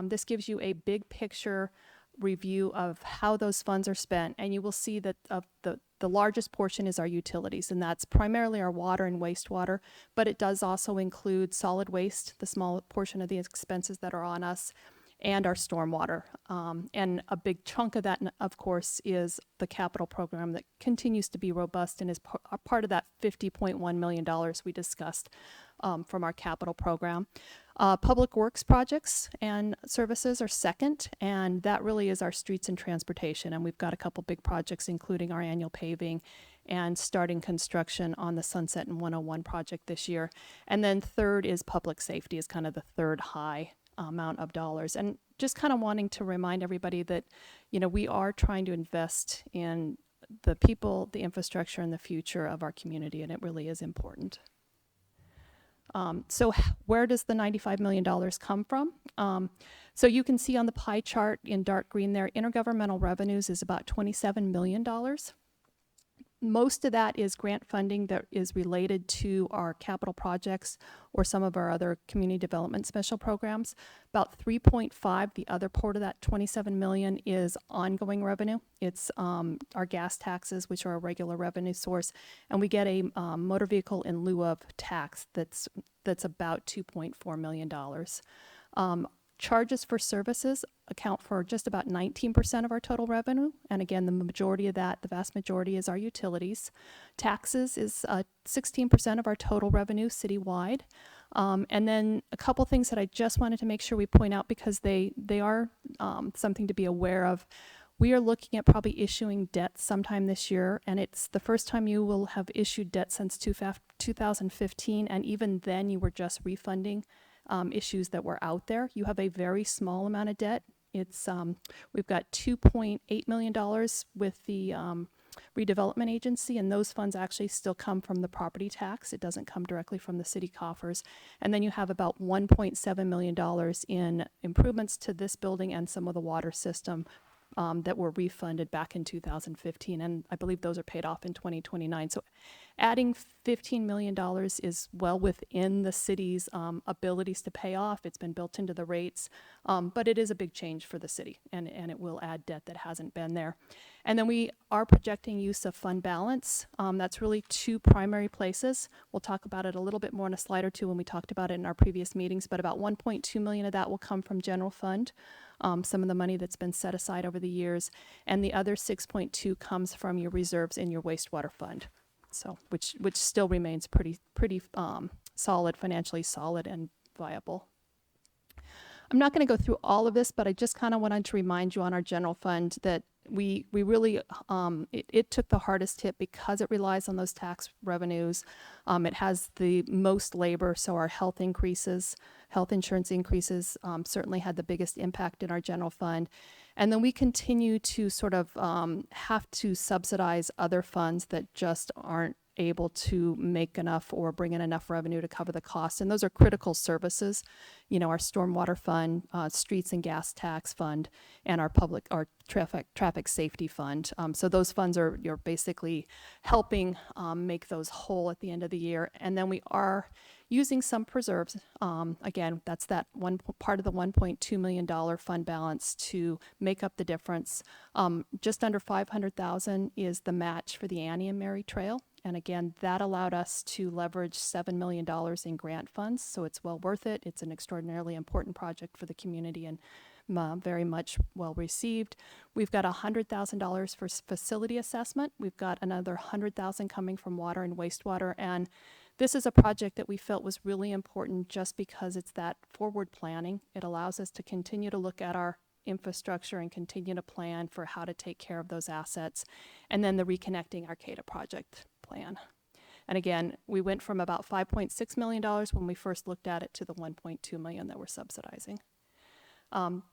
this gives you a big picture review of how those funds are spent, and you will see that the largest portion is our utilities, and that's primarily our water and wastewater, but it does also include solid waste, the small portion of the expenses that are on us, and our stormwater. And a big chunk of that, of course, is the capital program that continues to be robust and is part of that $50.1 million we discussed from our capital program. Public works projects and services are second, and that really is our streets and transportation. And we've got a couple big projects, including our annual paving and starting construction on the Sunset and 101 project this year. And then third is public safety, is kind of the third high amount of dollars. And just kind of wanting to remind everybody that, you know, we are trying to invest in the people, the infrastructure, and the future of our community, and it really is important. So where does the $95 million come from? So you can see on the pie chart in dark green there, intergovernmental revenues is about $27 million. Most of that is grant funding that is related to our capital projects or some of our other community development special programs. About 3.5, the other part of that 27 million, is ongoing revenue. It's our gas taxes, which are a regular revenue source, and we get a motor vehicle in lieu of tax that's about $2.4 million. Charges for services account for just about 19% of our total revenue. And again, the majority of that, the vast majority, is our utilities. Taxes is 16% of our total revenue citywide. And then a couple things that I just wanted to make sure we point out, because they are something to be aware of. We are looking at probably issuing debt sometime this year, and it's the first time you will have issued debt since 2015, and even then you were just refunding issues that were out there. You have a very small amount of debt. It's we've got $2.8 million with the redevelopment agency, and those funds actually still come from the property tax. It doesn't come directly from the city coffers. And then you have about $1.7 million in improvements to this building and some of the water system that were refunded back in 2015, and I believe those are paid off in 2029. So adding $15 million is well within the city's abilities to pay off. It's been built into the rates, but it is a big change for the city, and it will add debt that hasn't been there. And then we are projecting use of fund balance. That's really two primary places. We'll talk about it a little bit more in a slide or two when we talked about it in our previous meetings, but about 1.2 million of that will come from general fund. Some of the money that's been set aside over the years, and the other 6.2 comes from your reserves in your wastewater fund. So, which still remains pretty solid, financially solid and viable. I'm not going to go through all of this, but I just kind of wanted to remind you on our general fund that we really, it took the hardest hit because it relies on those tax revenues. It has the most labor, so our health insurance increases certainly had the biggest impact in our general fund. And then we continue to sort of have to subsidize other funds that just aren't able to make enough or bring in enough revenue to cover the costs. And those are critical services, you know, our stormwater fund, streets and gas tax fund, and our traffic safety fund. So those funds you're basically helping make those whole at the end of the year. And then we are using some preserves. Again, that's that one part of the $1.2 million fund balance to make up the difference. Just under $500,000 is the match for the Annie and Mary Trail. And again, that allowed us to leverage $7 million in grant funds. So it's well worth it. It's an extraordinarily important project for the community and very much well received. We've got $100,000 for facility assessment. We've got another $100,000 coming from water and wastewater. And This is a project that we felt was really important just because it's that forward planning. It allows us to continue to look at our infrastructure and continue to plan for how to take care of those assets. And then the Reconnecting Arcata project plan. And again, we went from about $5.6 million when we first looked at it to the $1.2 million that we're subsidizing.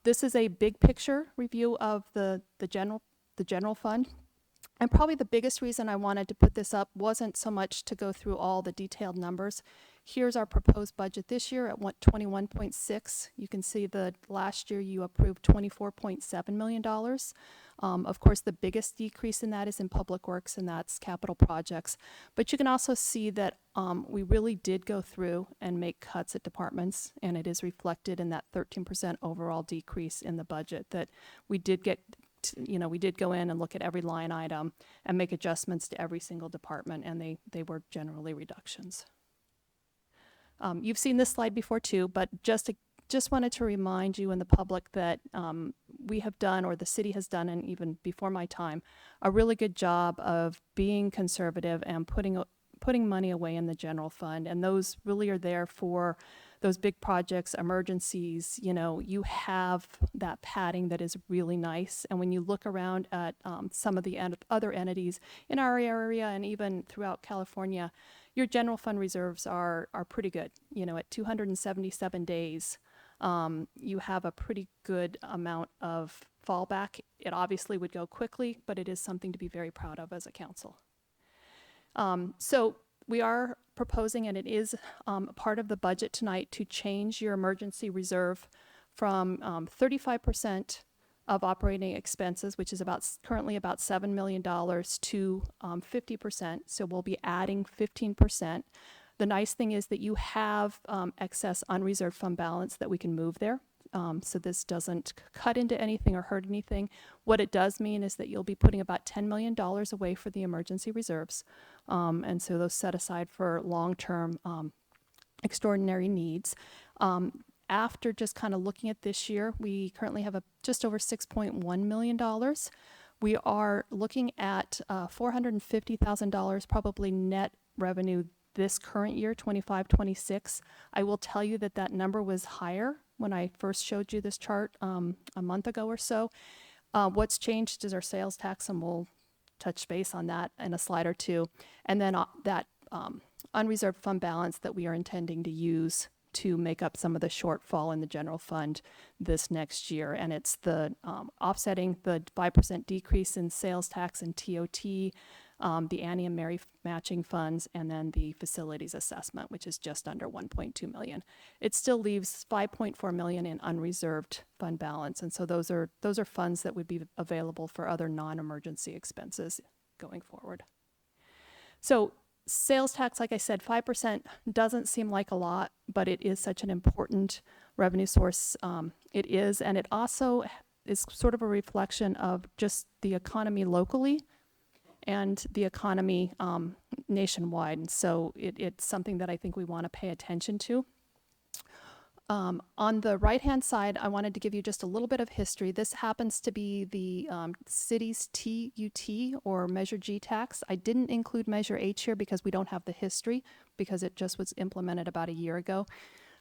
This is a big picture review of the general fund. And probably the biggest reason I wanted to put this up wasn't so much to go through all the detailed numbers. Here's our proposed budget this year at 21.6. You can see that last year you approved $24.7 million. Of course, the biggest decrease in that is in public works, and that's capital projects. But you can also see that we really did go through and make cuts at departments, and it is reflected in that 13% overall decrease in the budget that we did get. We did go in and look at every line item and make adjustments to every single department, and they were generally reductions. You've seen this slide before too, but just wanted to remind you and the public that we have done, or the city has done, and even before my time, a really good job of being conservative and putting money away in the general fund, and those really are there for those big projects, emergencies. You have that padding that is really nice. And when you look around at some of the other entities in our area and even throughout California, your general fund reserves are pretty good. At 277 days, you have a pretty good amount of fallback. It obviously would go quickly, but it is something to be very proud of as a council. So we are proposing, and it is part of the budget tonight, to change your emergency reserve from 35% of operating expenses, which is currently about $7 million, to 50%. So we'll be adding 15%. The nice thing is that you have excess unreserved fund balance that we can move there. So this doesn't cut into anything or hurt anything. What it does mean is that you'll be putting about $10 million away for the emergency reserves. And so those set aside for long-term extraordinary needs. After just kind of looking at this year, we currently have just over $6.1 million. We are looking at $450,000 probably net revenue this current year, 25-26. I will tell you that number was higher when I first showed you this chart a month ago or so. What's changed is our sales tax, and we'll touch base on that in a slide or two. And then that unreserved fund balance that we are intending to use to make up some of the shortfall in the general fund this next year. And it's the offsetting the 5% decrease in sales tax and TOT, the Annie and Mary matching funds, and then the facilities assessment, which is just under 1.2 million. It still leaves 5.4 million in unreserved fund balance. And so those are funds that would be available for other non-emergency expenses going forward. So sales tax, like I said, 5% doesn't seem like a lot, but it is such an important revenue source. It is, and it also is sort of a reflection of just the economy locally and the economy nationwide. And so it's something that I think we want to pay attention to. On the right-hand side, I wanted to give you just a little bit of history. This happens to be the city's TUT, or Measure G tax. I didn't include Measure H here because we don't have the history, because it just was implemented about a year ago.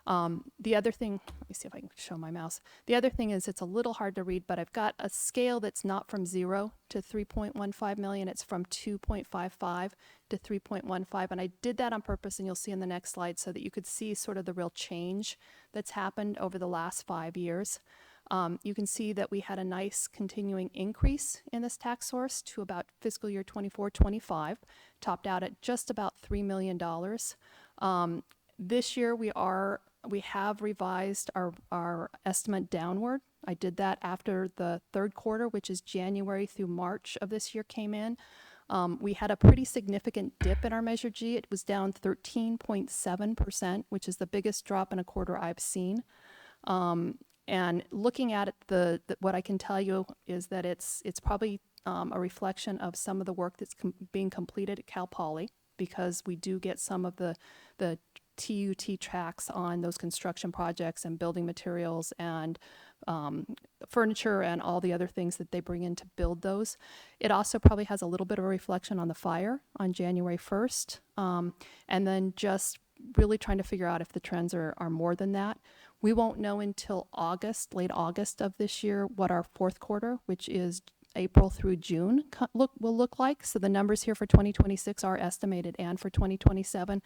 The other thing, let me see if I can show my mouse. The other thing is it's a little hard to read, but I've got a scale that's not from 0 to 3.15 million. It's from 2.55 to 3.15. And I did that on purpose, and you'll see in the next slide, so that you could see sort of the real change that's happened over the last 5 years. You can see that we had a nice continuing increase in this tax source to about fiscal year 24-25, topped out at just about $3 million. This year we have revised our estimate downward. I did that after the third quarter, which is January through March of this year, came in. We had a pretty significant dip in our Measure G. It was down 13.7%, which is the biggest drop in a quarter I've seen. And looking at it, what I can tell you is that it's probably a reflection of some of the work that's being completed at Cal Poly, because we do get some of the TUT tracks on those construction projects and building materials and furniture and all the other things that they bring in to build those. It also probably has a little bit of a reflection on the fire on January 1st. And then just really trying to figure out if the trends are more than that. We won't know until August, late August of this year, what our fourth quarter, which is April through June, will look like. So the numbers here for 2026 are estimated and for 2027.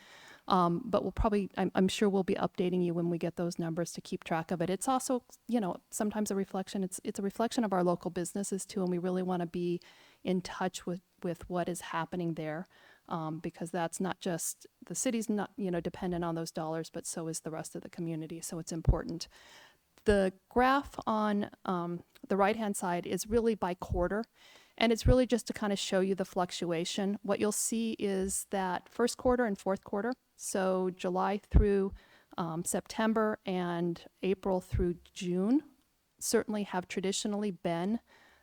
But we'll probably, I'm sure we'll be updating you when we get those numbers to keep track of it. It's also, you know, sometimes a reflection, it's a reflection of our local businesses too, and we really want to be in touch with what is happening there. Because that's not just, the city's not, you know, dependent on those dollars, but so is the rest of the community. So it's important. The graph on the right-hand side is really by quarter, and it's really just to kind of show you the fluctuation. What you'll see is that first quarter and fourth quarter, so July through September and April through June, certainly have traditionally been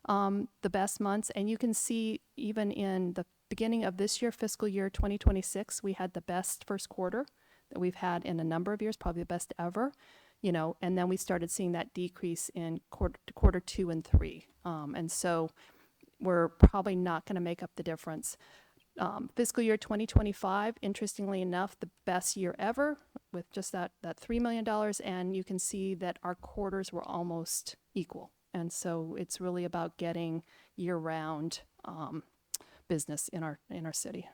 the best months. And you can see even in the beginning of this year, fiscal year 2026, we had the best first quarter that we've had in a number of years, probably the best ever, you know, and then we started seeing that decrease in quarter 2 and 3. And so we're probably not going to make up the difference. Fiscal year 2025, interestingly enough, the best year ever with just that $3 million. And you can see that our quarters were almost equal. And so it's really about getting year-round business in our city.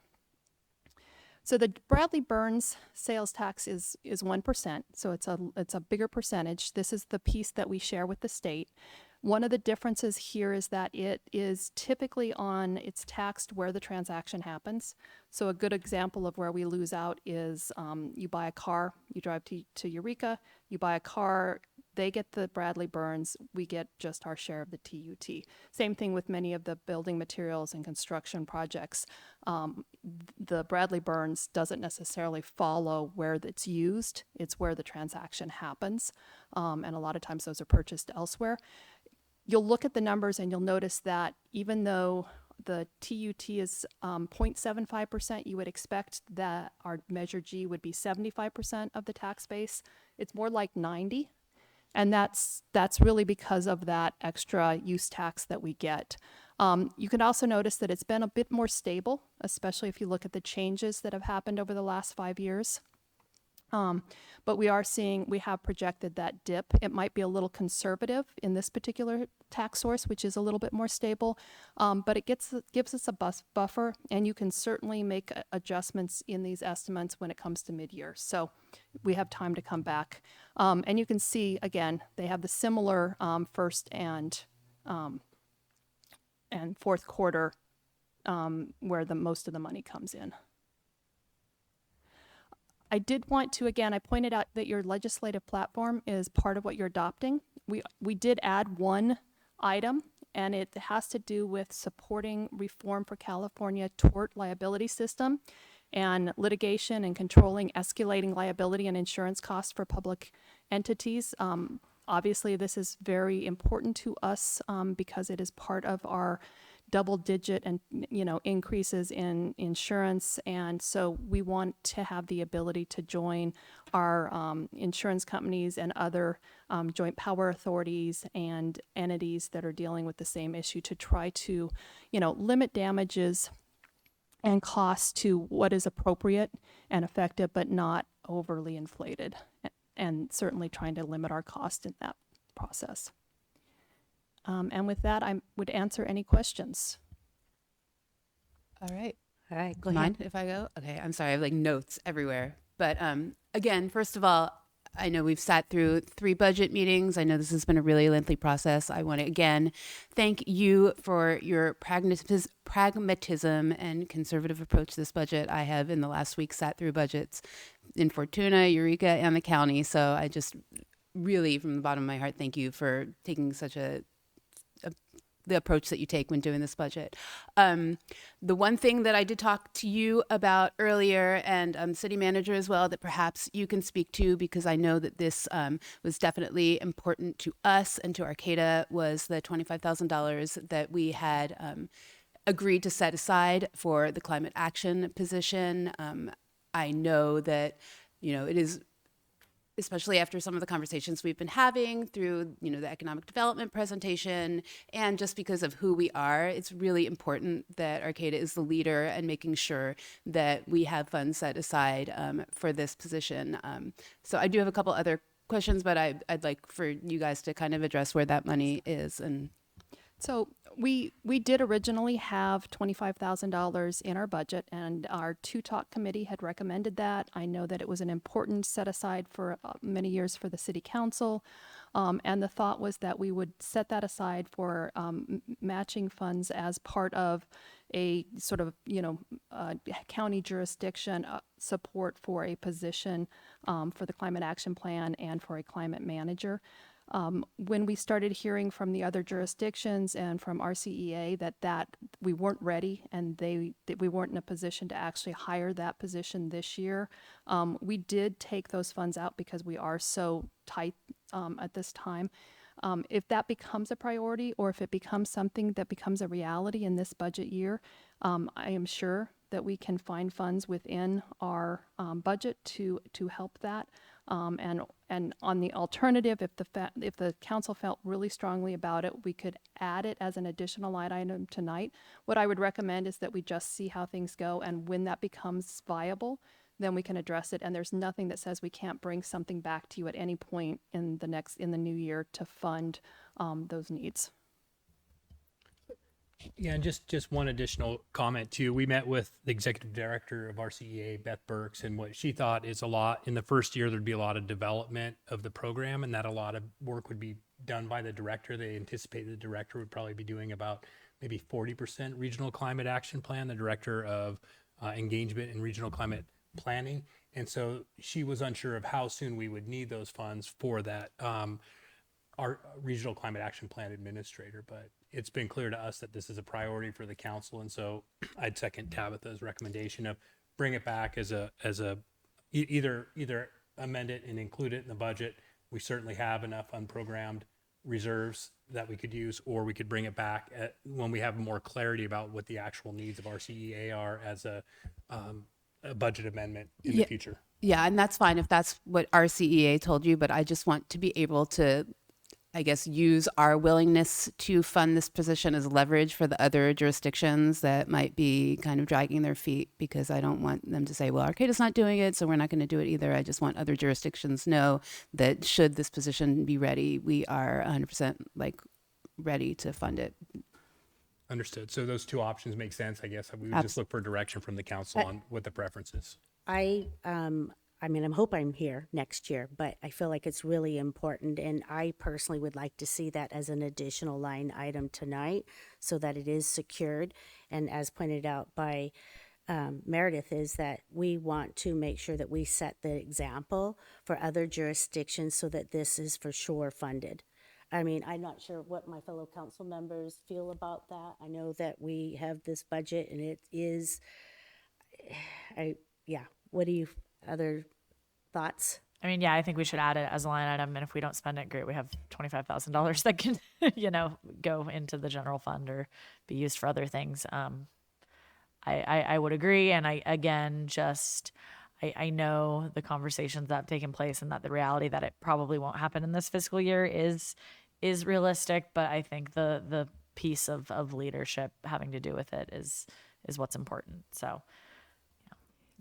So the Bradley Burns sales tax is 1%, so it's a bigger percentage. This is the piece that we share with the state. One of the differences here is that it is typically it's taxed where the transaction happens. So a good example of where we lose out is you buy a car, you drive to Eureka, you buy a car, they get the Bradley Burns, we get just our share of the TUT. Same thing with many of the building materials and construction projects. The Bradley Burns doesn't necessarily follow where it's used, it's where the transaction happens. And a lot of times those are purchased elsewhere. You'll look at the numbers and you'll notice that even though the TUT is 0.75%, you would expect that our Measure G would be 75% of the tax base. It's more like 90%. And that's really because of that extra use tax that we get. You can also notice that it's been a bit more stable, especially if you look at the changes that have happened over the last 5 years. But we have projected that dip. It might be a little conservative in this particular tax source, which is a little bit more stable, but it gives us a buffer, and you can certainly make adjustments in these estimates when it comes to mid-year. So we have time to come back. And you can see, again, they have the similar first and fourth quarter where the most of the money comes in. I did want to, again, I pointed out that your legislative platform is part of what you're adopting. We did add one item, and it has to do with supporting reform for California tort liability system and litigation and controlling escalating liability and insurance costs for public entities. Obviously, this is very important to us because it is part of our double-digit and increases in insurance, and so we want to have the ability to join our insurance companies and other joint power authorities and entities that are dealing with the same issue to try to limit damages and costs to what is appropriate and effective, but not overly inflated, and certainly trying to limit our cost in that process. And with that, I would answer any questions. All right. All right, go Mind ahead. if I go? Okay, I'm sorry, I have like notes everywhere. But again, first of all, I know we've sat through 3 budget meetings. I know this has been a really lengthy process. I want to again thank you for your pragmatism and conservative approach to this budget. I have in the last week sat through budgets in Fortuna, Eureka, and the county. So I just really, from the bottom of my heart, thank you for taking such the approach that you take when doing this budget. The one thing that I did talk to you about earlier, and city manager as well, that perhaps you can speak to, because I know that this was definitely important to us and to Arcata, was the $25,000 that we had agreed to set aside for the climate action position. I know that it is, especially after some of the conversations we've been having through, the economic development presentation, and just because of who we are, it's really important that Arcata is the leader and making sure that we have funds set aside for this position. So I do have a couple other questions, but I'd like for you guys to kind of address where that money is. And So we did originally have $25,000 in our budget, and our two-talk committee had recommended that. I know that it was an important set aside for many years for the city council, and the thought was that we would set that aside for matching funds as part of a sort of county jurisdiction support for a position for the climate action plan and for a climate manager. When we started hearing from the other jurisdictions and from RCEA that we weren't ready and that we weren't in a position to actually hire that position this year, we did take those funds out because we are so tight at this time. If that becomes a priority, or if it becomes something that becomes a reality in this budget year, I am sure that we can find funds within our budget to help that. And on the alternative, if the council felt really strongly about it, we could add it as an additional line item tonight. What I would recommend is that we just see how things go, and when that becomes viable, then we can address it. And there's nothing that says we can't bring something back to you at any point in the new year to fund those needs. Yeah, and just one additional comment too. We met with the executive director of RCEA, Beth Burks, and what she thought is a lot in the first year, there'd be a lot of development of the program, and that a lot of work would be done by the director. They anticipated the director would probably be doing about maybe 40% regional climate action plan, the director of engagement in regional climate planning. And so she was unsure of how soon we would need those funds for that our regional climate action plan administrator, but it's been clear to us that this is a priority for the council. And so I'd second Tabitha's recommendation of bring it back as either amend it and include it in the budget. We certainly have enough unprogrammed reserves that we could use, or we could bring it back when we have more clarity about what the actual needs of RCEA are as a budget amendment in the future. Yeah, and that's fine if that's what RCEA told you, but I just want to be able to, I guess, use our willingness to fund this position as leverage for the other jurisdictions that might be kind of dragging their feet, because I don't want them to say, well, Arcata's not doing it, so we're not going to do it either. I just want other jurisdictions know that should this position be ready, we are 100% ready to fund it. Understood. So those two options make sense, I guess. We would just look for direction from the council on what the preference is. I hope I'm here next year, but I feel like it's really important, and I personally would like to see that as an additional line item tonight so that it is secured. And as pointed out by Meredith, is that we want to make sure that we set the example for other jurisdictions so that this is for sure funded. I mean, I'm not sure what my fellow council members feel about that. I know that we have this budget and it is, what do you, other thoughts? I mean, yeah, I think we should add it as a line item, and if we don't spend it, great. We have $25,000 that can, go into the general fund or be used for other things. I would agree, and I know the conversations that have taken place, and that the reality that it probably won't happen in this fiscal year is realistic. But I think the piece of leadership having to do with it is what's important. So.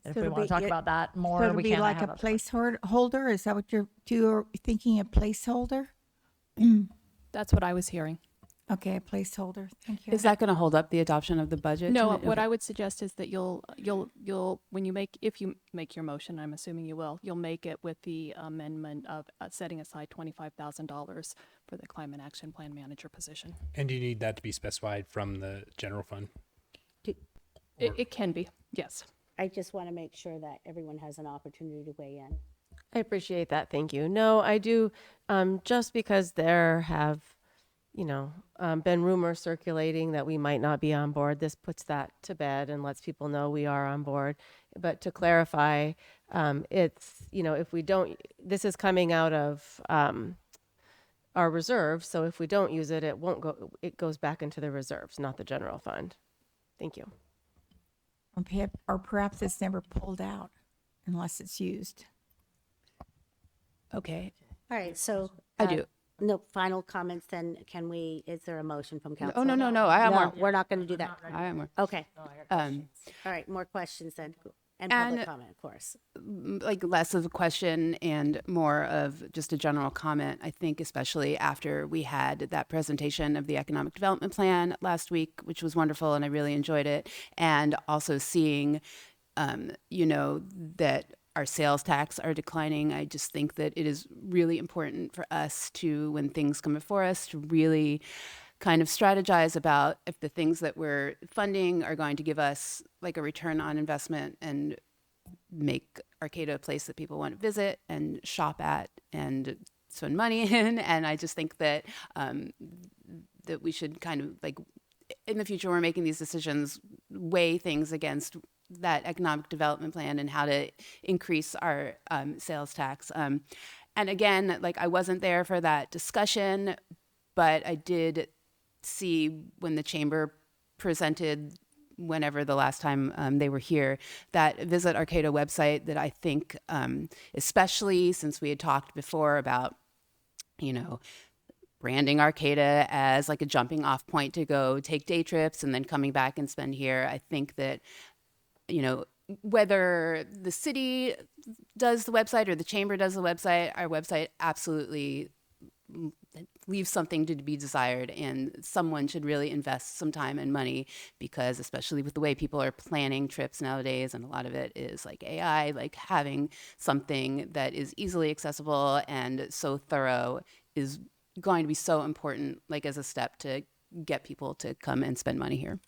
If we want to talk about that more, so it'll we be can. like a placeholder. Is that what you're thinking? A placeholder? That's what I was hearing. Okay, a placeholder. Thank you. Is that going to hold up the adoption of the budget? No, tonight? what I would suggest is that you'll if you make your motion, I'm assuming you'll make it with the amendment of setting aside $25,000 for the climate action plan manager position. And do you need that to be specified from the general fund? It can be, yes. I just want to make sure that everyone has an opportunity to weigh in. I appreciate that. Thank you. No, I do. Just because there have, been rumors circulating that we might not be on board, this puts that to bed and lets people know we are on board. But to clarify, it's, if we don't, this is coming out of our reserves. So if we don't use it, it goes back into the reserves, not the general fund. Thank you. Or perhaps it's never pulled out unless it's used. Okay. All right, so. I do. No final comments, then is there a motion from council? Oh, no, I have No, more. we're not going to do that. I have more. Okay, Um, all right, more questions then, and public comment, of course. like less of a question and more of just a general comment. I think especially after we had that presentation of the economic development plan last week, which was wonderful and I really enjoyed it. And also seeing, that our sales tax are declining. I just think that it is really important for us to, when things come before us, to really kind of strategize about if the things that we're funding are going to give us like a return on investment and make Arcata a place that people want to visit and shop at and spend money in. And I just think that that we should kind of like in the future, we're making these decisions, weigh things against that economic development plan and how to increase our sales tax. And again, like I wasn't there for that discussion, but I did see when the chamber presented whenever the last time they were here, that Visit Arcata website that I think, especially since we had talked before about, branding Arcata as like a jumping off point to go take day trips and then coming back and spend here. I think that, whether the city does the website or the chamber does the website, our website absolutely leaves something to be desired, and someone should really invest some time and money because especially with the way people are planning trips nowadays, and a lot of it is like AI, like having something that is easily accessible and so thorough is going to be so important, like as a step to get people to come and spend money here.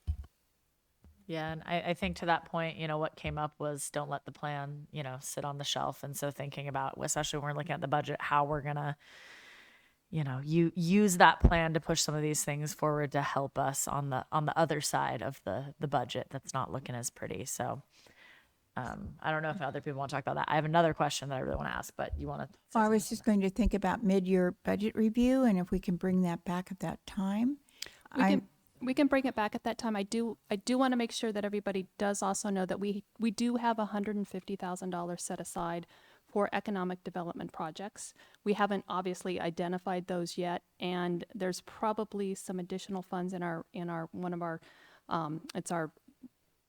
Yeah, and I think to that point, what came up was don't let the plan, sit on the shelf. And so thinking about, especially when we're looking at the budget, how we're gonna, you use that plan to push some of these things forward to help us on the other side of the budget that's not looking as pretty. So I don't know if other people want to talk about that. I have another question that I really want to ask, but you want to? Well, I was just going to think about mid-year budget review and if we can bring that back at that time. We can bring it back at that time. I do want to make sure that everybody does also know that we do have $150,000 set aside for economic development projects. We haven't obviously identified those yet, and there's probably some additional funds in our it's our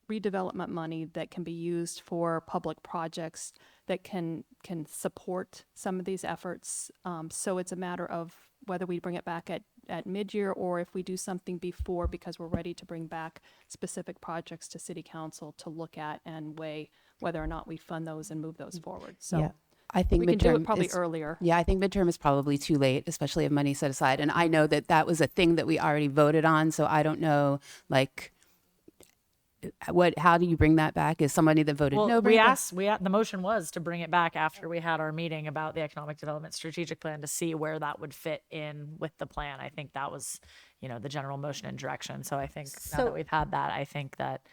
redevelopment money that can be used for public projects that can support some of these efforts. So it's a matter of whether we bring it back at mid-year or if we do something before, because we're ready to bring back specific projects to city council to look at and weigh whether or not we fund those and move those forward. So yeah. I think we can do midterm it probably is, earlier. Yeah, I think midterm is probably too late, especially if money set aside. And I know that was a thing that we already voted on, so I don't know, like, how do you bring that back? Is somebody that voted no? The motion was to bring it back after we had our meeting about the economic development strategic plan to see where that would fit in with the plan. I think that was, the general motion and direction. So I think now that we've had that, I think that,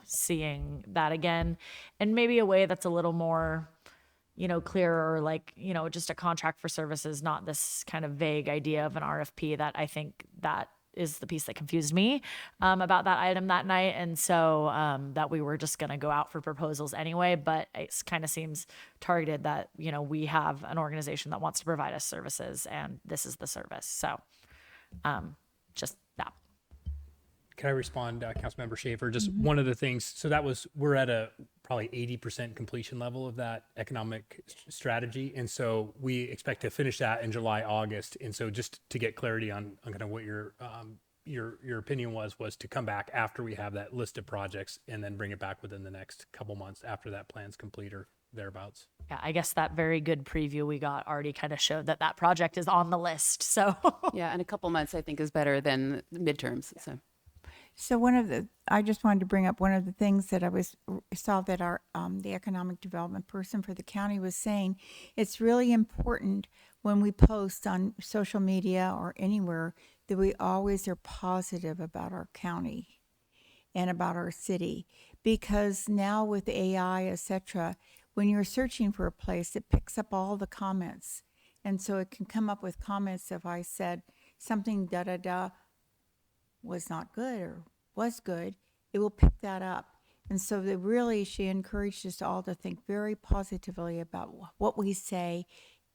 seeing that again and maybe a way that's a little more, clearer, like, just a contract for services, not this kind of vague idea of an RFP. That I think that is the piece that confused me about that item that night. And so that we were just going to go out for proposals anyway, but it kind of seems targeted that, we have an organization that wants to provide us services and this is the service. So just that. Can I respond, Councilmember Schaefer? Just one of the things, so we're at a probably 80% completion level of that economic strategy. And so we expect to finish that in July, August. And so just to get clarity on kind of what your opinion was to come back after we have that list of projects and then bring it back within the next couple months after that plan's complete or thereabouts. Yeah, I guess that very good preview we got already kind of showed that project is on the list. So yeah, and a couple months I think is better than midterms. So I just wanted to bring up one of the things that saw that our the economic development person for the county was saying. It's really important when we post on social media or anywhere that we always are positive about our county and about our city, because now with AI, etc., when you're searching for a place, it picks up all the comments, and so it can come up with comments if I said something was not good or was good, it will pick that up. And so she encouraged us all to think very positively about what we say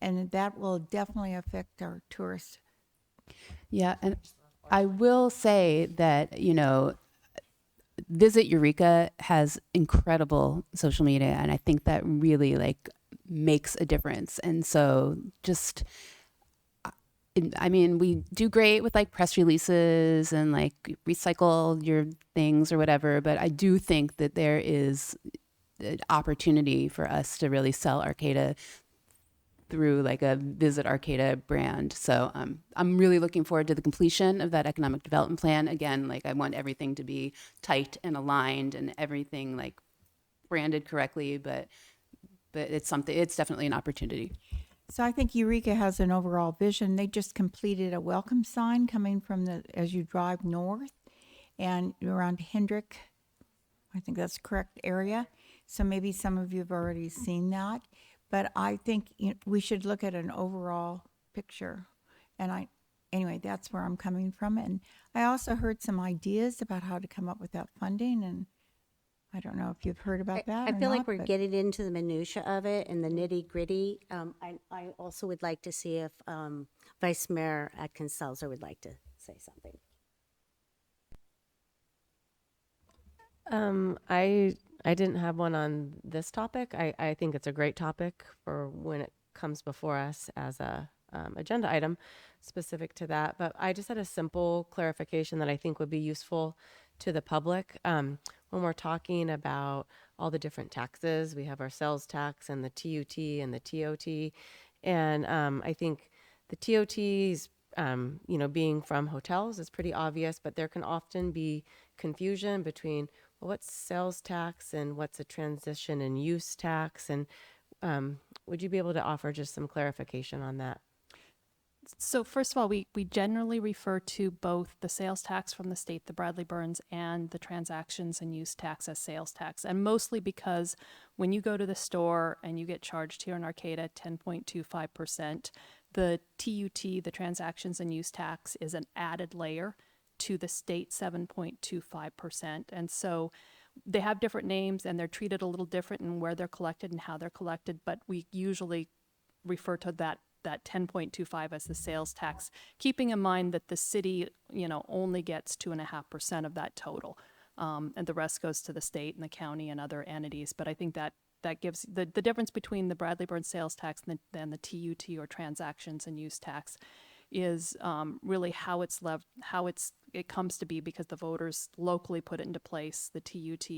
and that will definitely affect our tourists. Yeah, and I will say that, you know, Visit Eureka has incredible social media, and I think that really like makes a difference. And so just I mean, we do great with like press releases and like recycle your things or whatever, but I do think that there is an opportunity for us to really sell Arcata through like a Visit Arcata brand. So I'm really looking forward to the completion of that economic development plan. Again, like I want everything to be tight and aligned and everything like branded correctly, but it's something, it's definitely an opportunity. So I think Eureka has an overall vision. They just completed a welcome sign coming from as you drive north and around Hendrick, I think that's the correct area. So maybe some of you have already seen that. But I think we should look at an overall picture. And anyway, that's where I'm coming from. And I also heard some ideas about how to come up with that funding. And I don't know if you've heard about that. I or feel not, like we're but- getting into the minutia of it and the nitty gritty. I also would like to see if Vice Mayor Atkins Salzer would like to say something. I didn't have one on this topic. I think it's a great topic for when it comes before us as a agenda item specific to that. But I just had a simple clarification that I think would be useful to the public. When we're talking about all the different taxes, we have our sales tax and the TUT and the TOT. And I think the TOTs, being from hotels is pretty obvious, but there can often be confusion between what's sales tax and what's a transition and use tax. And would you be able to offer just some clarification on that? So first of all, we generally refer to both the sales tax from the state, the Bradley Burns, and the transactions and use tax as sales tax. And mostly because when you go to the store and you get charged here in Arcata 10.25%, the TUT, the transactions and use tax, is an added layer to the state 7.25%. And so they have different names and they're treated a little different in where they're collected and how they're collected, but we usually refer to that 10.25 as the sales tax, keeping in mind that the city, only gets 2.5% of that total. And the rest goes to the state and the county and other entities. But I think that gives the difference between the Bradley Burns sales tax and the TUT, or transactions and use tax, is really how it comes to be, because the voters locally put it into place, the TUT,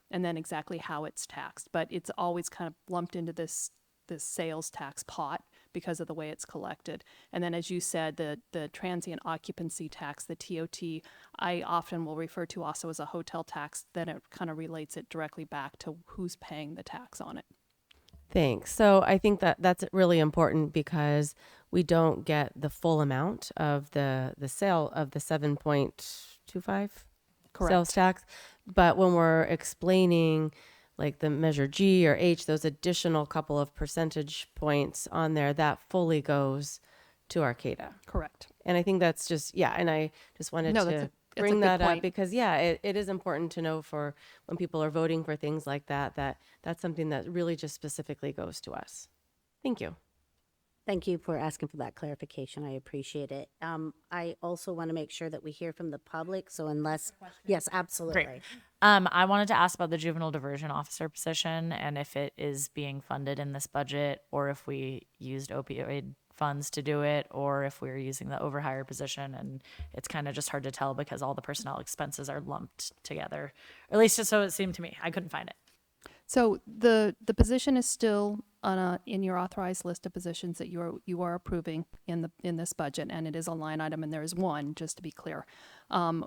and then exactly how it's taxed. But it's always kind of lumped into this sales tax pot because of the way it's collected. And then, as you said, the transient occupancy tax, the TOT, I often will refer to also as a hotel tax. Then it kind of relates it directly back to who's paying the tax on it. Thanks. So I think that that's really important because we don't get the full amount of the sale of the 7.25 sales tax. But when we're explaining like the measure G or H, those additional couple of percentage points on there, that fully goes to Arcata. Correct. And I think that's just, and I just wanted to bring that up because, it is important to know for when people are voting for things like that, that's something that really just specifically goes to us. Thank you. Thank you for asking for that clarification. I appreciate it. I also want to make sure that we hear from the public. So yes, absolutely. Great. I wanted to ask about the juvenile diversion officer position and if it is being funded in this budget, or if we used opioid funds to do it, or if we're using the overhire position. And it's kind of just hard to tell because all the personnel expenses are lumped together, or at least so it seemed to me. I couldn't find it. So the position is still in your authorized list of positions that you are approving in this budget, and it is a line item, and there is one, just to be clear.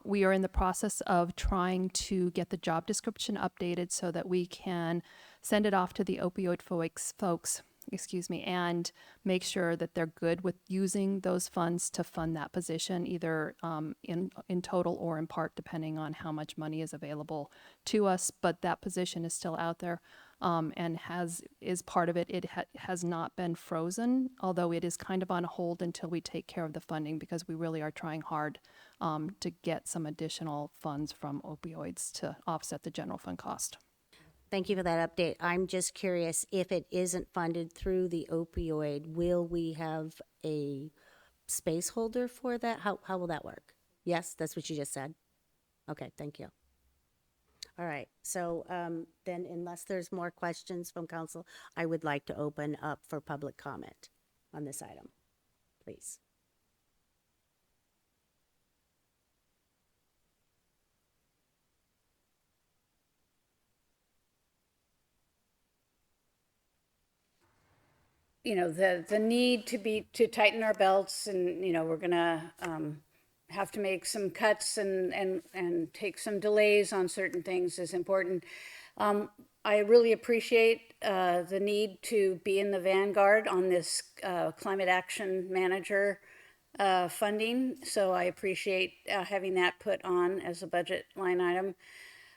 We are in the process of trying to get the job description updated so that we can send it off to the opioid folks, and make sure that they're good with using those funds to fund that position, either in total or in part, depending on how much money is available to us. But that position is still out there, and is part of it. It has not been frozen, although it is kind of on hold until we take care of the funding, because we really are trying hard to get some additional funds from opioids to offset the general fund cost. thank you for that update. I'm just curious, if it isn't funded through the opioid, will we have a space holder for that? How will that work? Yes, that's what you just said? Okay, thank you. All right, so then unless there's more questions from council, I would like to open up for public comment on this item, please. You know, the need to tighten our belts, and, you know, we're gonna have to make some cuts and take some delays on certain things is important. I really appreciate the need to be in the vanguard on this climate action manager funding. So I appreciate having that put on as a budget line item.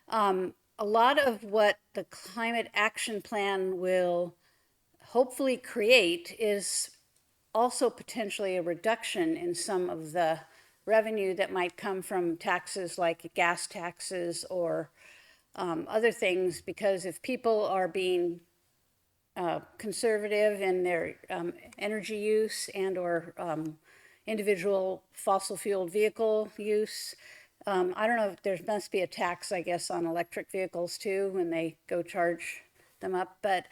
A lot of what the climate action plan will hopefully create is also potentially a reduction in some of the revenue that might come from taxes like gas taxes or other things, because if people are being conservative in their energy use and or individual fossil fueled vehicle use, I don't know if there must be a tax, I guess, on electric vehicles too when they go charge them up, but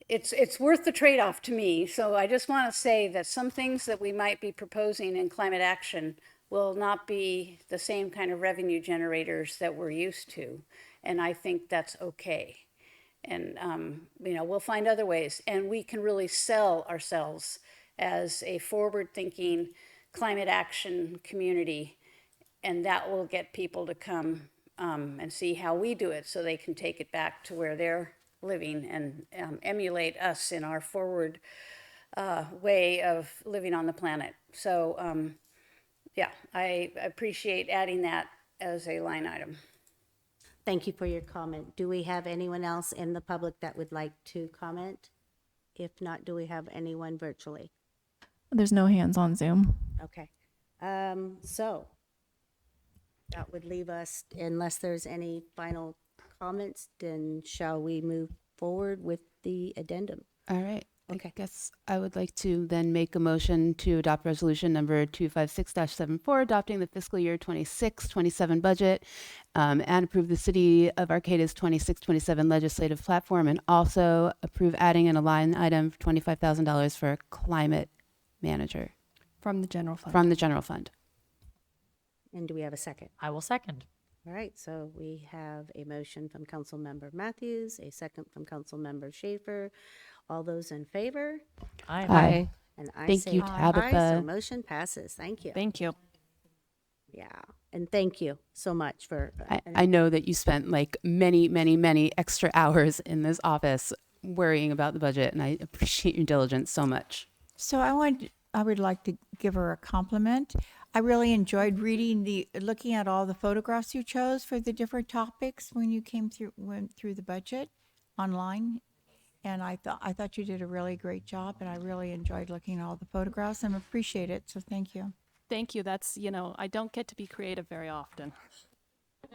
it's worth the trade-off to me. So I just want to say that some things that we might be proposing in climate action will not be the same kind of revenue generators that we're used to. And I think that's okay. And, you know, we'll find other ways, and we can really sell ourselves as a forward-thinking climate action community. And that will get people to come and see how we do it so they can take it back to where they're living and emulate us in our forward way of living on the planet. So yeah, I appreciate adding that as a line item. Thank you for your comment. Do we have anyone else in the public that would like to comment? If not, do we have anyone virtually? There's no hands on Zoom. Okay. So that would leave us, unless there's any final comments, then shall we move forward with the addendum? All right. Okay. I guess I would like to then make a motion to adopt resolution number 256-74, adopting the fiscal year 26-27 budget, and approve the City of Arcata's 26-27 legislative platform, and also approve adding in a line item for $25,000 for a climate manager From the general fund. from the general fund. And do we have a second? I will second. All right, so we have a motion from Councilmember Matthews, a second from Councilmember Schaefer. All those in favor? Aye. And I Thank say you, aye, so Tabitha. motion passes. Thank you. Thank you. Yeah, and thank you so much for. I know that you spent like many, many, many extra hours in this office worrying about the budget, and I appreciate your diligence so much. So I would like to give her a compliment. I really enjoyed looking at all the photographs you chose for the different topics when you went through the budget online. And I thought you did a really great job, and I really enjoyed looking at all the photographs and appreciate it. So thank you. Thank you. That's, you know, I don't get to be creative very often.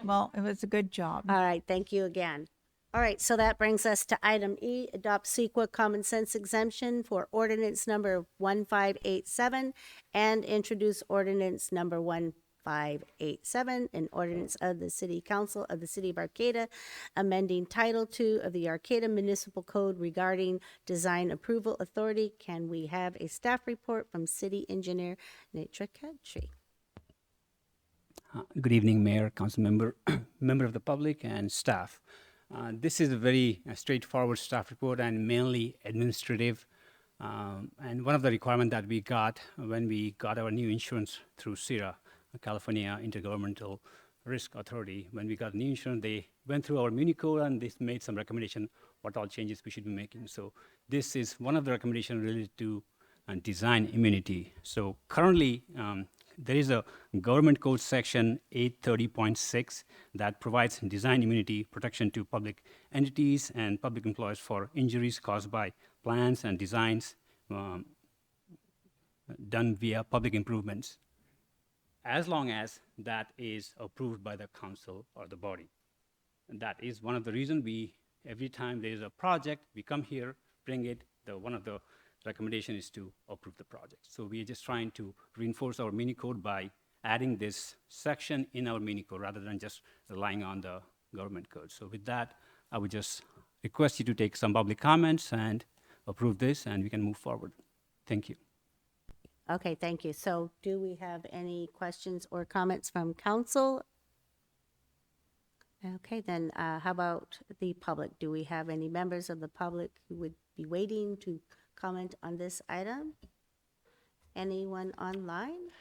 Well, it was a good job. All right, thank you again. All right, so that brings us to item E, adopt CEQA common sense exemption for ordinance number 1587 and introduce ordinance number 1587, an ordinance of the City Council of the City of Arcata, amending Title II of the Arcata Municipal Code regarding design approval authority. Can we have a staff report from City Engineer Netra Kadri? Good evening, Mayor, Council Member, member of the public, and staff. This is a very straightforward staff report and mainly administrative. And one of the requirements that we got when we got our new insurance through CIRA, California Intergovernmental Risk Authority, when we got new insurance, they went through our muni code and they made some recommendation what all changes we should be making. So this is one of the recommendations related to design immunity. So currently, there is a government code section 830.6 that provides design immunity protection to public entities and public employees for injuries caused by plans and designs done via public improvements, as long as that is approved by the council or the body. And that is one of the reasons every time there is a project, we come here, bring it. One of the recommendation is to approve the project. So we are just trying to reinforce our mini code by adding this section in our mini code rather than just relying on the government code. So with that, I would just request you to take some public comments and approve this, and we can move forward. Thank you. Okay, thank you. So do we have any questions or comments from council? Okay, then how about the public? Do we have any members of the public who would be waiting to comment on this item? Anyone online?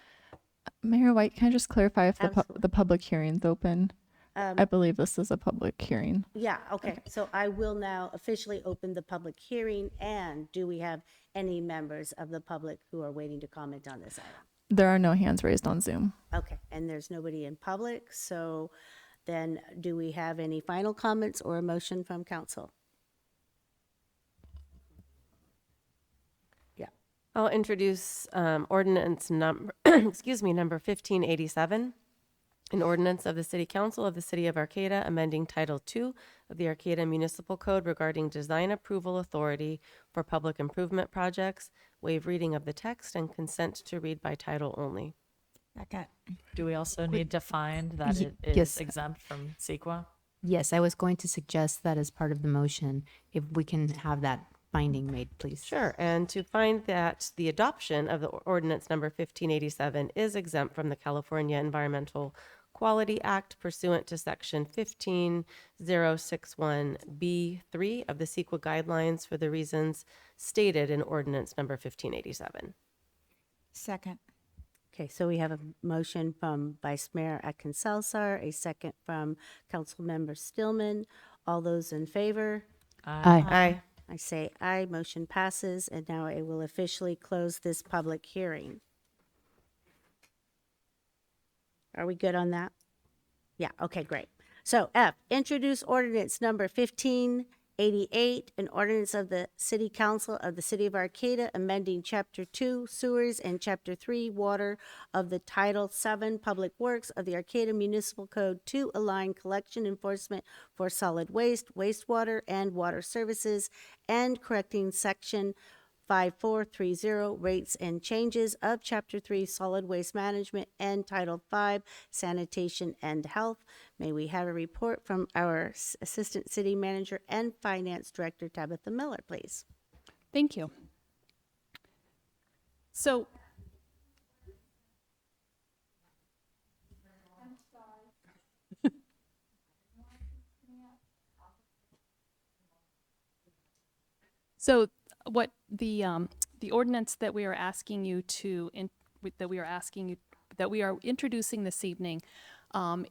Mayor White, can I just clarify if Absolutely. the public hearing's open? I believe this is a public hearing. Yeah, okay. So I will now officially open the public hearing. And do we have any members of the public who are waiting to comment on this item? There are no hands raised on Zoom. Okay, and there's nobody in public. So then do we have any final comments or a motion from council? Yeah. I'll introduce ordinance number, excuse me, number 1587, an ordinance of the City Council of the City of Arcata amending Title II of the Arcata Municipal Code regarding design approval authority for public improvement projects, waive reading of the text, and consent to read by title only. Second. Do we also need to find that it is yes. exempt from CEQA? Yes, I was going to suggest that as part of the motion, if we can have that finding made, please. Sure, and to find that the adoption of the ordinance number 1587 is exempt from the California Environmental Quality Act pursuant to section 15061B3 of the CEQA guidelines for the reasons stated in ordinance number 1587. Second. Okay, so we have a motion from Vice Mayor Atkins-Salzar, a second from Councilmember Stillman. All those in favor? Aye. Aye. I say aye, motion passes, and now I will officially close this public hearing. Are we good on that? Yeah, okay, great. So F, introduce ordinance number 1588, an ordinance of the City Council of the City of Arcata amending Chapter 2 Sewers and Chapter 3 Water of the Title 7 Public Works of the Arcata Municipal Code to align collection enforcement for solid waste, wastewater, and water services, and correcting Section 5430 rates and changes of Chapter 3 Solid Waste Management and Title 5 Sanitation and Health. May we have a report from our Assistant City Manager and Finance Director, Tabitha Miller, please. Thank you. So, so what the ordinance that we are asking you to that we are introducing this evening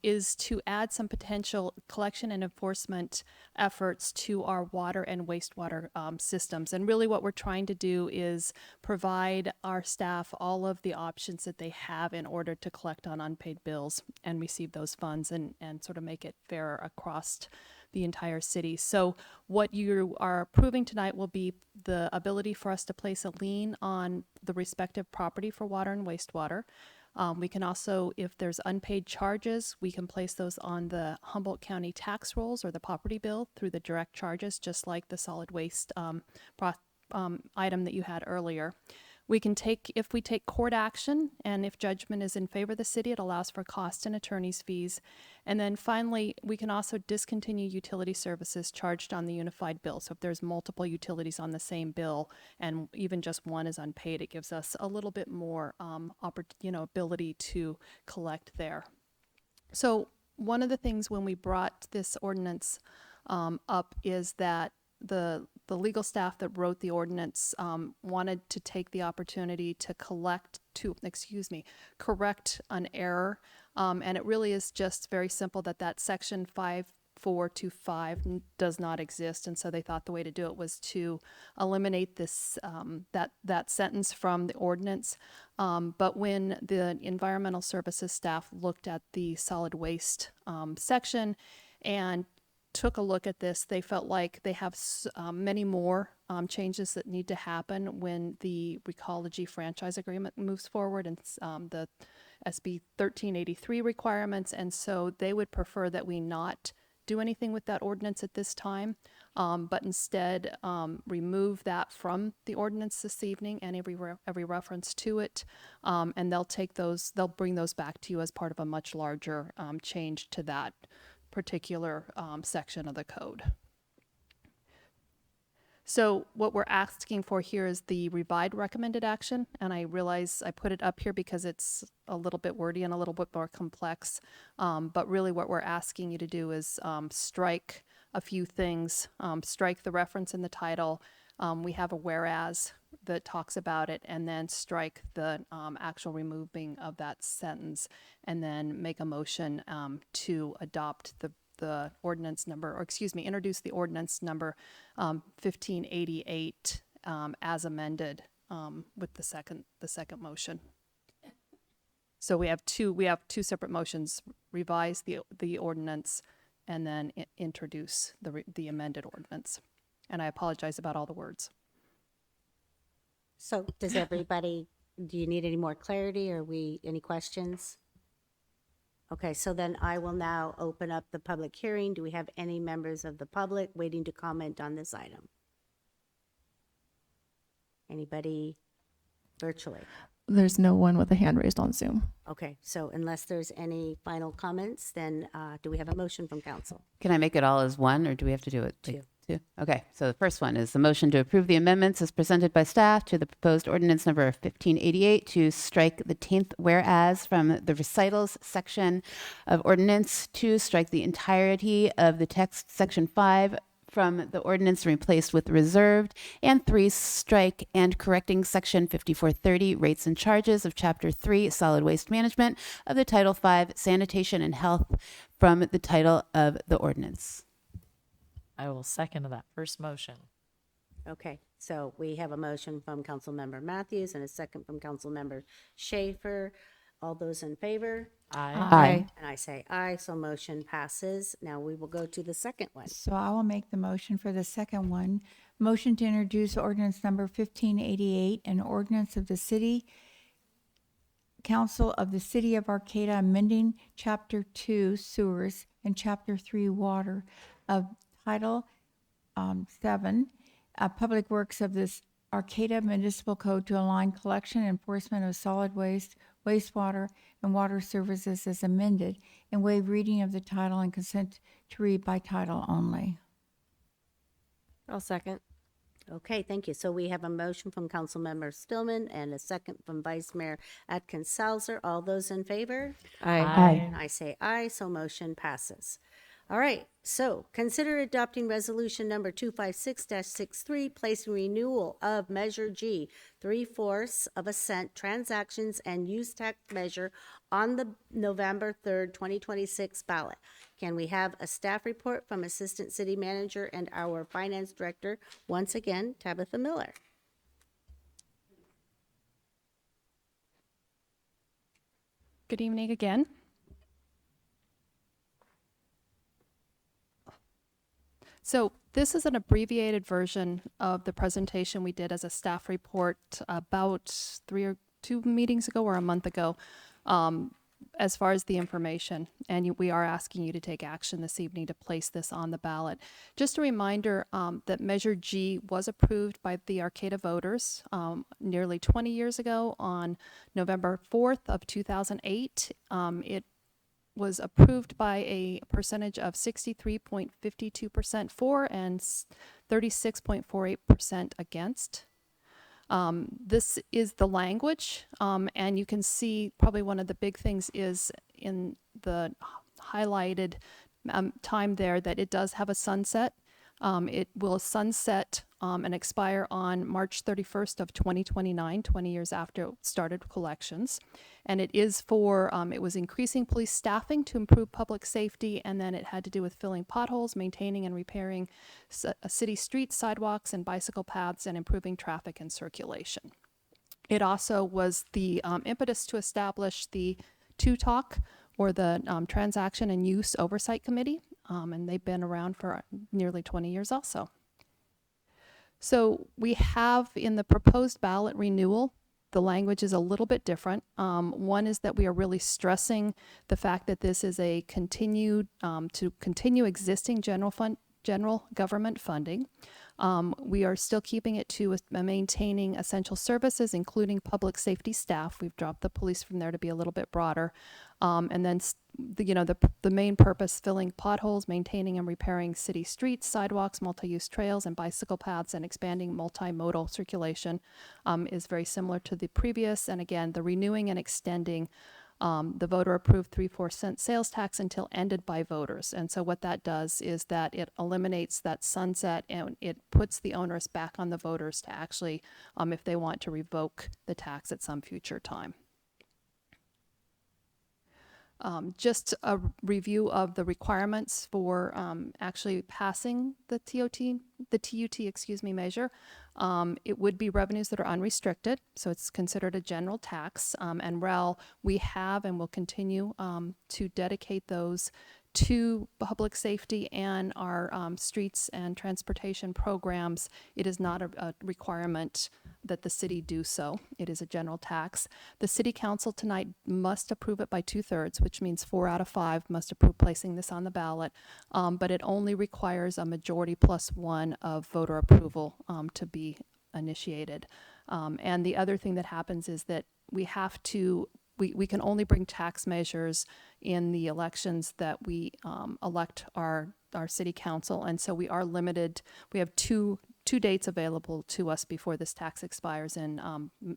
is to add some potential collection and enforcement efforts to our water and wastewater systems. And really what we're trying to do is provide our staff all of the options that they have in order to collect on unpaid bills and receive those funds and sort of make it fair across the entire city. So what you are approving tonight will be the ability for us to place a lien on the respective property for water and wastewater. We can also, if there's unpaid charges, we can place those on the Humboldt County tax rolls or the property bill through the direct charges, just like the solid waste item that you had earlier. We can if we take court action, and if judgment is in favor of the city, it allows for cost and attorney's fees. And then finally, we can also discontinue utility services charged on the unified bill. So if there's multiple utilities on the same bill and even just one is unpaid, it gives us a little bit more ability to collect there. So one of the things when we brought this ordinance up is that the legal staff that wrote the ordinance wanted to take the opportunity to correct an error. And it really is just very simple that section 5425 does not exist. And so they thought the way to do it was to eliminate this that sentence from the ordinance. But when the environmental services staff looked at the solid waste section and took a look at this, they felt like they have many more changes that need to happen when the Recology franchise agreement moves forward and the SB 1383 requirements. And so they would prefer that we not do anything with that ordinance at this time, but instead remove that from the ordinance this evening and every reference to it. And they'll bring those back to you as part of a much larger change to that particular section of the code. So what we're asking for here is the revised recommended action, and I realize I put it up here because it's a little bit wordy and a little bit more complex, but really what we're asking you to do is strike a few things, strike the reference in the title. We have a whereas that talks about it, and then strike the actual removing of that sentence, and then make a motion to adopt the ordinance number, or excuse me, introduce the ordinance number 1588 as amended with the second motion. So we have two separate motions: revise the ordinance, and then introduce the amended ordinance. And I apologize about all the words. So does everybody, do you need any more clarity, or any questions? Okay, so then I will now open up the public hearing. Do we have any members of the public waiting to comment on this item? Anybody virtually? There's no one with a hand raised on Zoom. Okay, so unless there's any final comments, then do we have a motion from council? Can I make it all as one, or do we have to do it? Two. Two? Okay, so the first one is the motion to approve the amendments as presented by staff to the proposed ordinance number 1588 to strike the 10th whereas from the recitals section of ordinance, to strike the entirety of the text section 5 from the ordinance replaced with reserved, and 3, strike and correcting section 5430 rates and charges of chapter 3 solid waste management of the title 5 sanitation and health from the title of the ordinance. I will second that first motion. Okay, so we have a motion from Councilmember Matthews and a second from Councilmember Schaefer. All those in favor? Aye. And I say aye, so motion passes. Now we will go to the second one. So I will make the motion for the second one. Motion to introduce ordinance number 1588, an ordinance of the City Council of the City of Arcata amending Chapter 2 Sewers and Chapter 3 Water of Title 7 Public Works of this Arcata Municipal Code to align collection and enforcement of solid waste, wastewater, and water services as amended, and waive reading of the title and consent to read by title only. I'll second. Okay, thank you. So we have a motion from Councilmember Stillman and a second from Vice Mayor Atkins Salzer. All those in favor? Aye. And I say aye, so motion passes. All right, so consider adopting resolution number 256-63, placing renewal of Measure G, 3/4 of a cent transactions and use tax measure on the November 3rd, 2026 ballot. Can we have a staff report from Assistant City Manager and our Finance Director, once again, Tabitha Miller? Good evening again. So this is an abbreviated version of the presentation we did as a staff report about 2 meetings ago or a month ago, as far as the information. And we are asking you to take action this evening to place this on the ballot. Just a reminder that Measure G was approved by the Arcata voters nearly 20 years ago on November 4th of 2008. It was approved by a percentage of 63.52% for and 36.48% against. This is the language, and you can see probably one of the big things is in the highlighted time there that it does have a sunset. It will sunset and expire on March 31st of 2029, 20 years after it started collections. And it is for, it was increasing police staffing to improve public safety, and then it had to do with filling potholes, maintaining and repairing city streets, sidewalks, and bicycle paths, and improving traffic and circulation. It also was the impetus to establish the TUTOC, or the Transaction and Use Oversight Committee, and they've been around for nearly 20 years also. So we have in the proposed ballot renewal the language is a little bit different. One is that we are really stressing the fact that this is a to continue existing general government funding. We are still keeping it to maintaining essential services, including public safety staff. We've dropped the police from there to be a little bit broader. And then, the main purpose, filling potholes, maintaining and repairing city streets, sidewalks, multi-use trails, and bicycle paths, and expanding multimodal circulation is very similar to the previous. And again, the renewing and extending the voter-approved 3-4 cent sales tax until ended by voters. And so what that does is that it eliminates that sunset, and it puts the onus back on the voters to actually, if they want to revoke the tax at some future time. Just a review of the requirements for actually passing the TUT measure. It would be revenues that are unrestricted, so it's considered a general tax. And REL, we have and will continue to dedicate those to public safety and our streets and transportation programs. It is not a requirement that the city do so. It is a general tax. The city council tonight must approve it by 2/3, which means 4 out of 5 must approve placing this on the ballot. But it only requires a majority +1 of voter approval to be initiated. And the other thing that happens is that we can only bring tax measures in the elections that we elect our city council. And so we are limited. We have two dates available to us before this tax expires in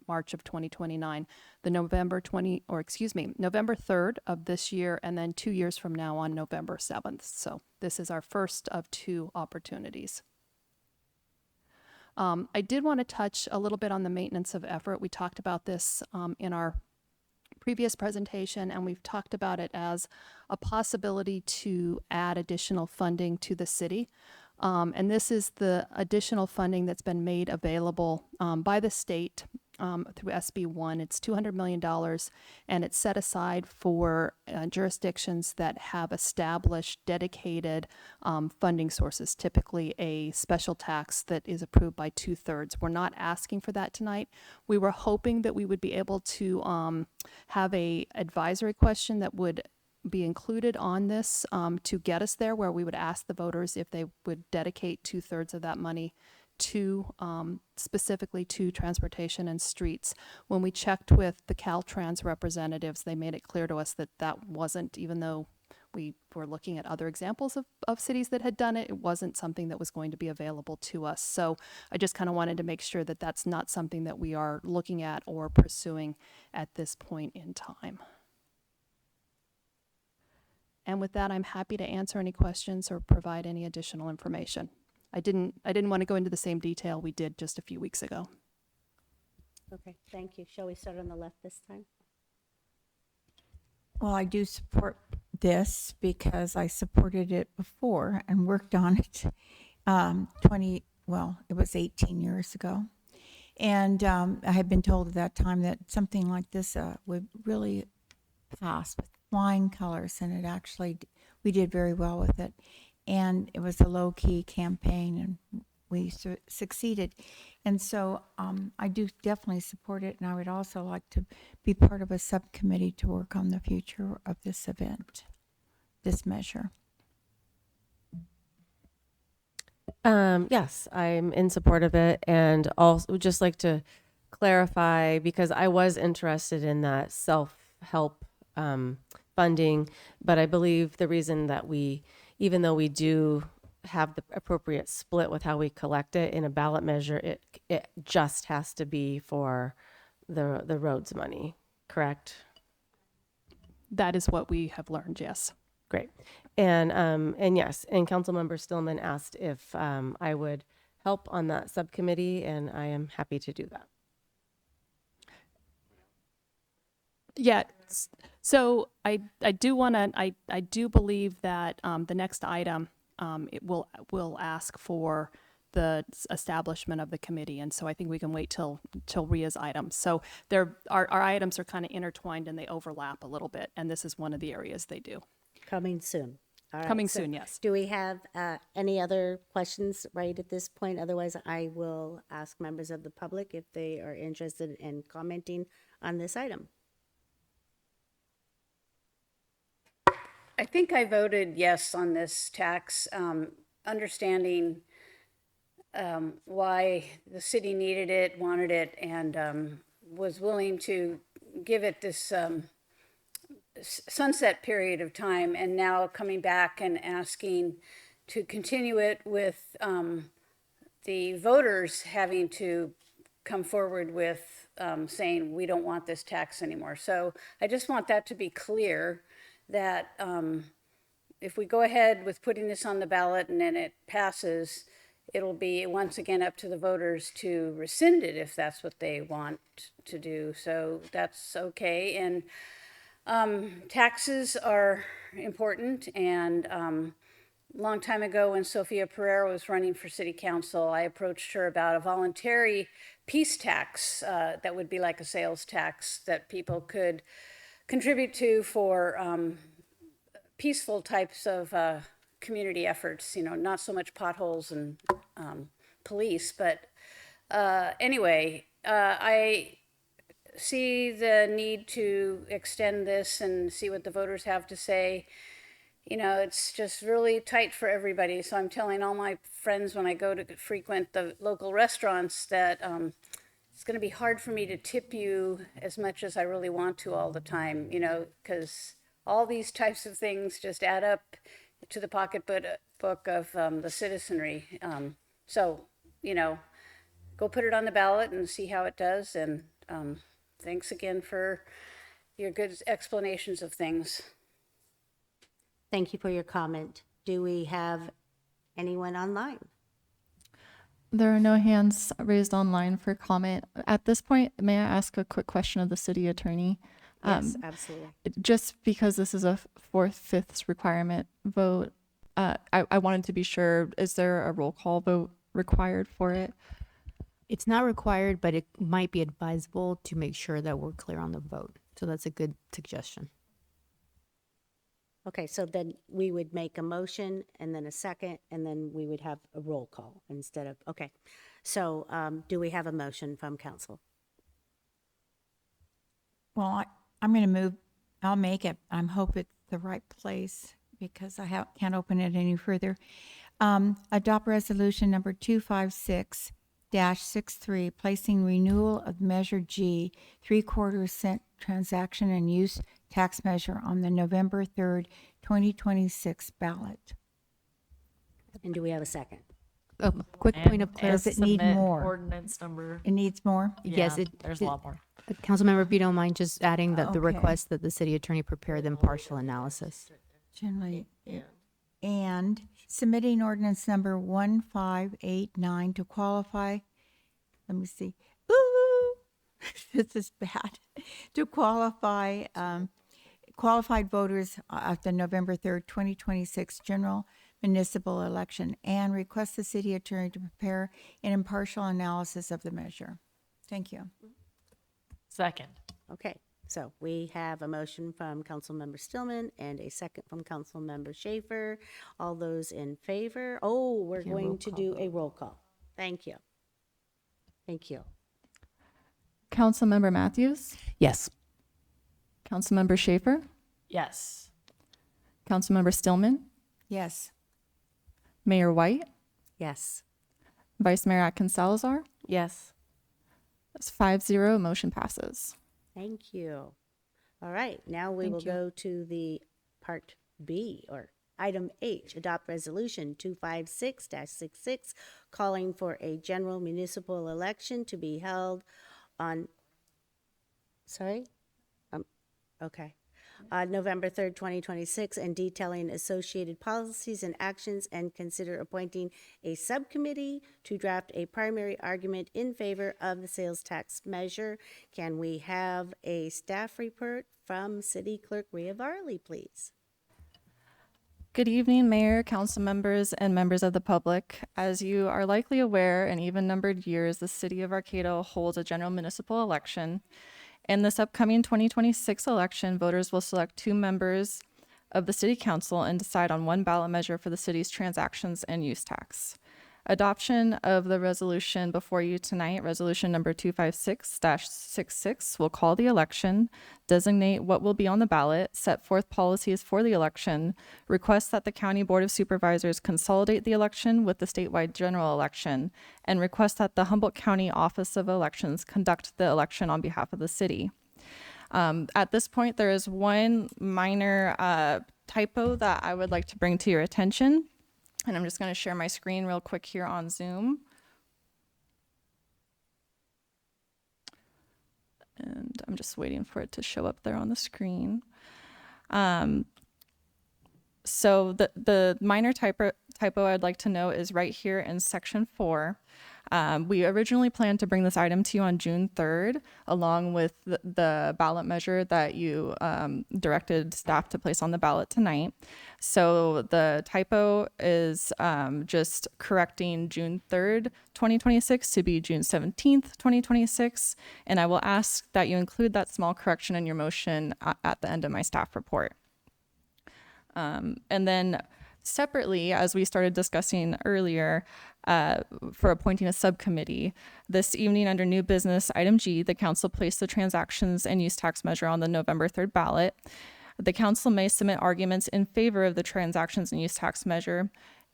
March of 2029, the November 3rd of this year, and then 2 years from now on November 7th. So this is our first of 2 opportunities. I did want to touch a little bit on the maintenance of effort. We talked about this in our previous presentation, and we've talked about it as a possibility to add additional funding to the city. And this is the additional funding that's been made available by the state through SB 1. It's $200 million, and it's set aside for jurisdictions that have established dedicated funding sources, typically a special tax that is approved by 2/3. We're not asking for that tonight. We were hoping that we would be able to have a advisory question that would be included on this to get us there, where we would ask the voters if they would dedicate 2/3 of that money to specifically to transportation and streets. When we checked with the Caltrans representatives, they made it clear to us that that wasn't, even though we were looking at other examples of cities that had done it, it wasn't something that was going to be available to us. So I just kind of wanted to make sure that that's not something that we are looking at or pursuing at this point in time. And with that, I'm happy to answer any questions or provide any additional information. I didn't want to go into the same detail we did just a few weeks ago. Okay, thank you. Shall we start on the left this time? Well, I do support this because I supported it before and worked on it it was 18 years ago. And I had been told at that time that something like this would really pass with flying colors, and it actually, we did very well with it. And it was a low-key campaign, and we succeeded. And so I do definitely support it, and I would also like to be part of a subcommittee to work on the future of this event, this measure. Yes, I'm in support of it, and also would just like to clarify, because I was interested in that self-help funding, but I believe the reason that even though we do have the appropriate split with how we collect it in a ballot measure, it just has to be for the roads money, correct? That is what we have learned, yes. Great. And yes, and Councilmember Stillman asked if I would help on that subcommittee, and I am happy to do that. Yeah. So I do want to, I do believe that the next item, it will ask for the establishment of the committee. And so I think we can wait till Ria's items. So our items are kind of intertwined and they overlap a little bit. And this is one of the areas they do. Coming soon. All right, Coming so soon, yes. Do we have any other questions right at this point? Otherwise, I will ask members of the public if they are interested in commenting on this item. I think I voted yes on this tax, understanding why the city needed it, wanted it, and was willing to give it this sunset period of time, and now coming back and asking to continue it with the voters having to come forward with saying we don't want this tax anymore. So I just want that to be clear that if we go ahead with putting this on the ballot and then it passes, it'll be once again up to the voters to rescind it if that's what they want to do. So that's okay. And taxes are important, and a long time ago when Sophia Pereira was running for city council, I approached her about a voluntary peace tax that would be like a sales tax that people could contribute to for peaceful types of community efforts, you know, not so much potholes and police, but anyway, I see the need to extend this and see what the voters have to say. You know, it's just really tight for everybody. So I'm telling all my friends when I go to frequent the local restaurants that it's going to be hard for me to tip you as much as I really want to all the time, you know, because all these types of things just add up to the pocketbook of the citizenry. So, you know, go put it on the ballot and see how it does. And thanks again for your good explanations of things. Thank you for your comment. Do we have anyone online? There are no hands raised online for comment. At this point, may I ask a quick question of the city attorney? Yes, absolutely. Just because this is a fourth-fifths requirement vote, I wanted to be sure, is there a roll call vote required for it? It's not required, but it might be advisable to make sure that we're clear on the vote. So that's a good suggestion. Okay, so then we would make a motion and then a second, and then we would have a roll call instead of, okay. So do we have a motion from council? Well, I'm going to move, I'll make it. I hope it's the right place because I can't open it any further. Adopt resolution number 256-63, placing renewal of Measure G, 3/4 cent transaction and use tax measure on the November 3rd, 2026 ballot. And do we have a second? A quick point of Does it need submit more? Ordinance number. It needs more? Yes, Yeah, there's a lot more. Councilmember, if you don't mind just adding that the Okay. request that the city attorney prepare the impartial analysis. Generally, and submitting ordinance number 1589 to qualify, let me see, ooh, this is bad, to qualify, qualified voters at the November 3rd, 2026 general municipal election, and request the city attorney to prepare an impartial analysis of the measure. Thank you. Second. Okay, so we have a motion from Councilmember Stillman and a second from Councilmember Schaefer. All those in favor? Oh, we're going to do a roll call. Thank you. Thank you. Councilmember Matthews, Yes. Councilmember Schaefer, Yes. Councilmember Stillman, Yes. Mayor White, Yes. Vice Mayor Atkins Salazar. Yes. That's 5-0, motion passes. Thank you. All right, now we will go to the part B, or item H, adopt resolution 256-66, calling for a general municipal election to be held on, November 3rd, 2026, and detailing associated policies and actions, and consider appointing a subcommittee to draft a primary argument in favor of the sales tax measure. Can we have a staff report from City Clerk Rhea Varley, please? Good evening, Mayor, council members, and members of the public. As you are likely aware, in even-numbered years, the City of Arcata holds a general municipal election. In this upcoming 2026 election, voters will select 2 members of the City Council and decide on one ballot measure for the city's transactions and use tax. Adoption of the resolution before you tonight, resolution number 256-66, will call the election, designate what will be on the ballot, set forth policies for the election, request that the County Board of Supervisors consolidate the election with the statewide general election, and request that the Humboldt County Office of Elections conduct the election on behalf of the city. At this point, there is one minor typo that I would like to bring to your attention. And I'm just going to share my screen real quick here on Zoom. And I'm just waiting for it to show up there on the screen. So the minor typo I'd like to note is right here in section 4. We originally planned to bring this item to you on June 3rd, along with the ballot measure that you directed staff to place on the ballot tonight. So the typo is just correcting June 3rd, 2026 to be June 17th, 2026. And I will ask that you include that small correction in your motion at the end of my staff report. And then separately, as we started discussing earlier, for appointing a subcommittee, this evening under new business item G, the council placed the transactions and use tax measure on the November 3rd ballot. The council may submit arguments in favor of the transactions and use tax measure.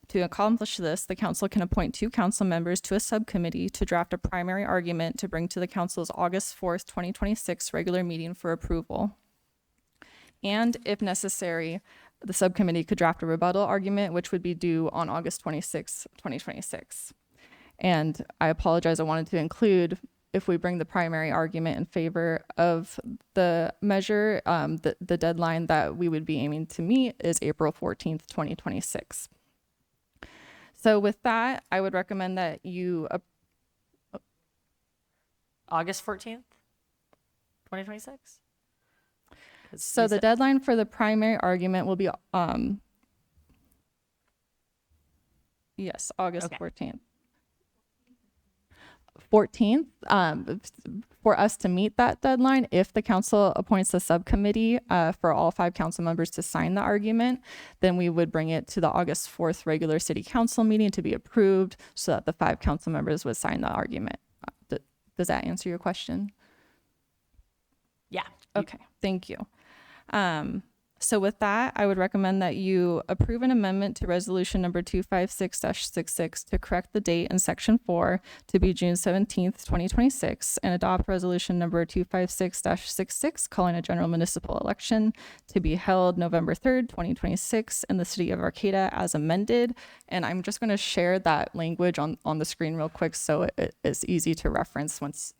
To accomplish this, the council can appoint 2 council members to a subcommittee to draft a primary argument to bring to the council's August 4th, 2026 regular meeting for approval. And if necessary, the subcommittee could draft a rebuttal argument, which would be due on August 26, 2026. And I apologize, I wanted to include, if we bring the primary argument in favor of the measure, the deadline that we would be aiming to meet is April 14th, 2026. So with that, I would recommend that you... August 14th, 2026? So the deadline for the primary argument will be, yes, August 14th. 14th, for us to meet that deadline, if the council appoints a subcommittee for all 5 council members to sign the argument, then we would bring it to the August 4th regular city council meeting to be approved so that the 5 council members would sign the argument. Does that answer your question? Yeah. Okay, thank you. So with that, I would recommend that you approve an amendment to resolution number 256-66 to correct the date in section 4 to be June 17th, 2026, and adopt resolution number 256-66 calling a general municipal election to be held November 3rd, 2026 in the city of Arcata as amended. And I'm just going to share that language on the screen real quick so it is easy to reference once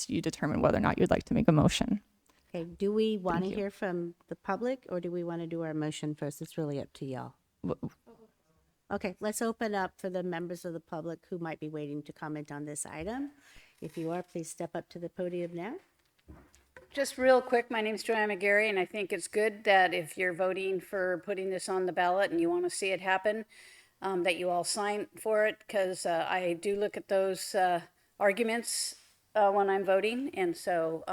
you determine whether or not you'd like to make a motion. Okay, do we want to you. hear from the public or do we want to do our motion first? It's really up to y'all. Okay, let's open up for the members of the public who might be waiting to comment on this item. If you are, please step up to the podium now. Just real quick, my name's Joanna McGarry, and I think it's good that if you're voting for putting this on the ballot and you want to see it happen, that you all sign for it, because I do look at those arguments when I'm voting, and so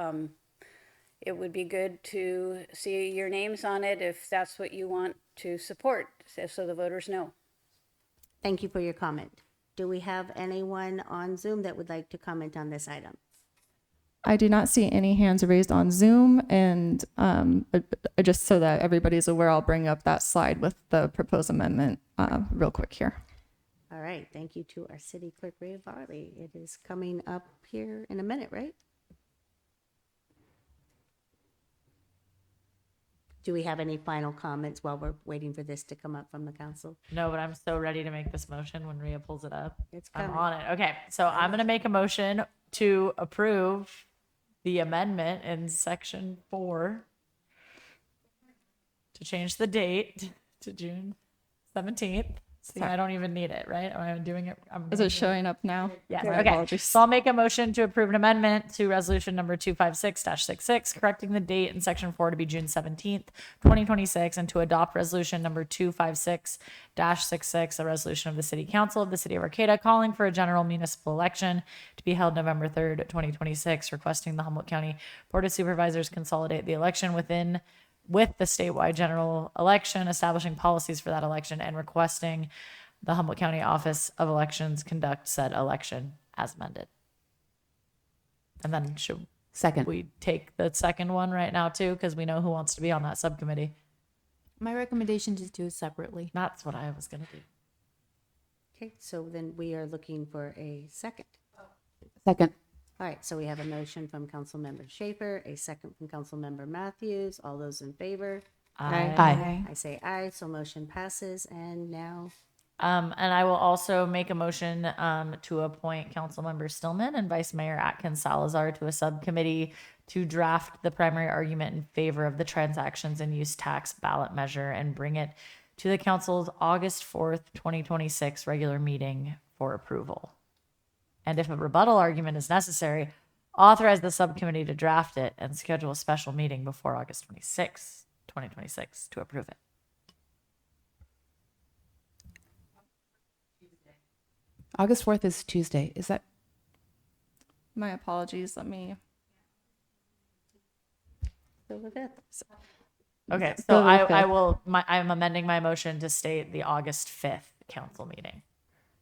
it would be good to see your names on it if that's what you want to support, so the voters know. Thank you for your comment. Do we have anyone on Zoom that would like to comment on this item? I do not see any hands raised on Zoom, and just so that everybody's aware, I'll bring up that slide with the proposed amendment real quick here. All right, thank you to our city clerk, Ray Varley. It is coming up here in a minute, right? Do we have any final comments while we're waiting for this to come up from the council? No, but I'm so ready to make this motion when Rhea pulls it up. It's I'm coming. on it. Okay, so I'm going to make a motion to approve the amendment in section 4 to change the date to June 17th. See, I don't even need it, right? Am I doing it? Is it showing up now? Yes. My Okay. apologies. So I'll make a motion to approve an amendment to resolution number 256-66, correcting the date in section 4 to be June 17th, 2026, and to adopt resolution number 256-66, a resolution of the City Council of the City of Arcata calling for a general municipal election to be held November 3rd, 2026, requesting the Humboldt County Board of Supervisors consolidate the election within with the statewide general election, establishing policies for that election, and requesting the Humboldt County Office of Elections conduct said election as amended. And then should Second. we take the second one right now too? Because we know who wants to be on that subcommittee. My recommendation is to do it separately. That's what I was gonna do. Okay, so then we are looking for a second. Second. All right, so we have a motion from Councilmember Schaefer, a second from Councilmember Matthews. All those in favor? Aye. Aye. I say aye, so motion passes. And now, And I will also make a motion to appoint Councilmember Stillman and Vice Mayor Atkins Salazar to a subcommittee to draft the primary argument in favor of the transactions and use tax ballot measure and bring it to the council's August 4th, 2026 regular meeting for approval. And if a rebuttal argument is necessary, authorize the subcommittee to draft it and schedule a special meeting before August 26th, 2026 to approve it. August 4th is Tuesday. Is that? My apologies. Let me. so the fifth. Okay, so So the I fifth. will, I'm amending my motion to state the August 5th council meeting.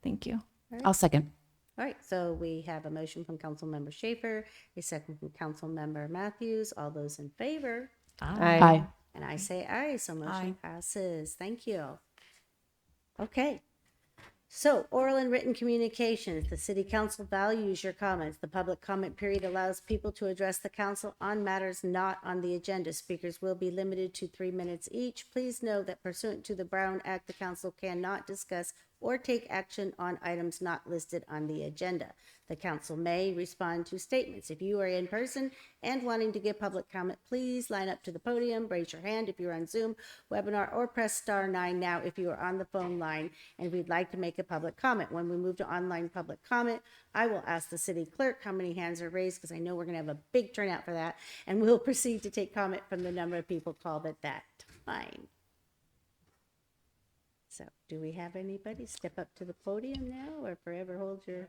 Thank you. I'll second. All right, so we have a motion from Councilmember Schaefer, a second from Councilmember Matthews. All those in favor? Aye. And I say aye, so motion passes. Thank you. Okay. So oral and written communications. The city council values your comments. The public comment period allows people to address the council on matters not on the agenda. Speakers will be limited to 3 minutes each. Please note that pursuant to the Brown Act, the council cannot discuss or take action on items not listed on the agenda. The council may respond to statements. If you are in person and wanting to give public comment, please line up to the podium, raise your hand if you're on Zoom, webinar, or press *9 now if you are on the phone line and we'd like to make a public comment. When we move to online public comment, I will ask the city clerk how many hands are raised because I know we're going to have a big turnout for that, and we'll proceed to take comment from the number of people called at that time. So, do we have anybody step up to the podium now or forever hold your...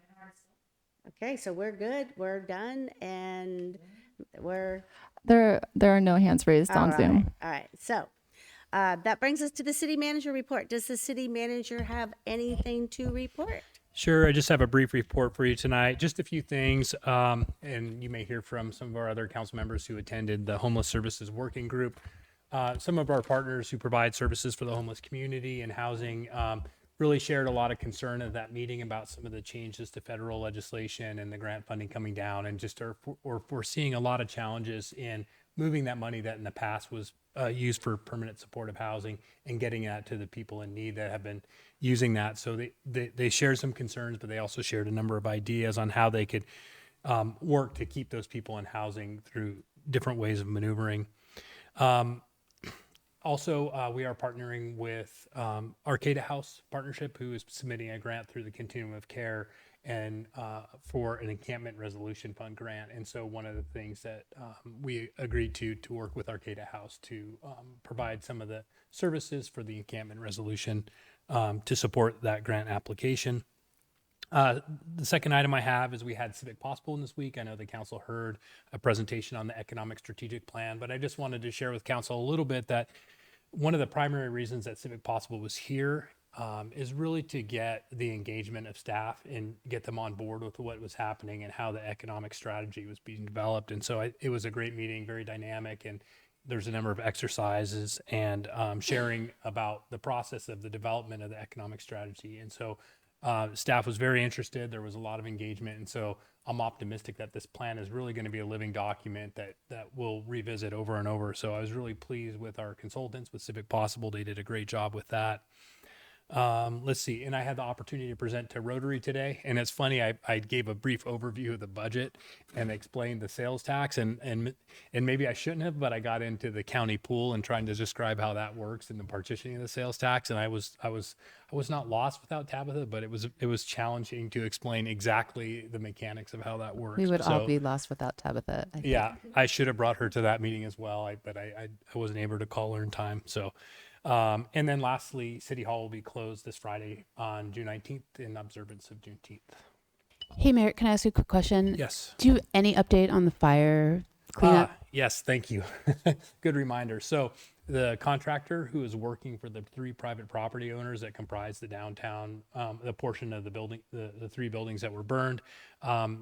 Okay, so we're good, we're done, and we're... There are no hands raised on Zoom. All right, so that brings us to the city manager report. Does the city manager have anything to report? Sure, I just have a brief report for you tonight. Just a few things, and you may hear from some of our other council members who attended the Homeless Services Working Group. Some of our partners who provide services for the homeless community and housing really shared a lot of concern at that meeting about some of the changes to federal legislation and the grant funding coming down, and just are foreseeing a lot of challenges in moving that money that in the past was used for permanent supportive housing and getting that to the people in need that have been using that. So they shared some concerns, but they also shared a number of ideas on how they could work to keep those people in housing through different ways of maneuvering. Also, we are partnering with Arcata House Partnership, who is submitting a grant through the Continuum of Care and for an encampment resolution fund grant. And so one of the things that we agreed to work with Arcata House to provide some of the services for the encampment resolution to support that grant application. The second item I have is we had Civic Possible in this week. I know the council heard a presentation on the economic strategic plan, but I just wanted to share with council a little bit that one of the primary reasons that Civic Possible was here is really to get the engagement of staff and get them on board with what was happening and how the economic strategy was being developed. And so it was a great meeting, very dynamic, and there's a number of exercises and sharing about the process of the development of the economic strategy. And so staff was very interested. There was a lot of engagement. And so I'm optimistic that this plan is really going to be a living document that we'll revisit over and over. So I was really pleased with our consultants with Civic Possible. They did a great job with that. Let's see. And I had the opportunity to present to Rotary today. And it's funny, I gave a brief overview of the budget and explained the sales tax and maybe I shouldn't have, but I got into the county pool and trying to describe how that works and the partitioning of the sales tax. And I was not lost without Tabitha, but it was challenging to explain exactly the mechanics of how that works. We would all be lost without Tabitha. I think. Yeah, I should have brought her to that meeting as well, but I wasn't able to call her in time. So, and then lastly, City Hall will be closed this Friday on June 19th in observance of Juneteenth. Hey, Merritt, can I ask you a quick question? Yes. Do you any update on the fire cleanup? Yes, thank you. Good reminder. So the contractor who is working for the 3 private property owners that comprise the downtown, the portion of the building, the 3 buildings that were burned,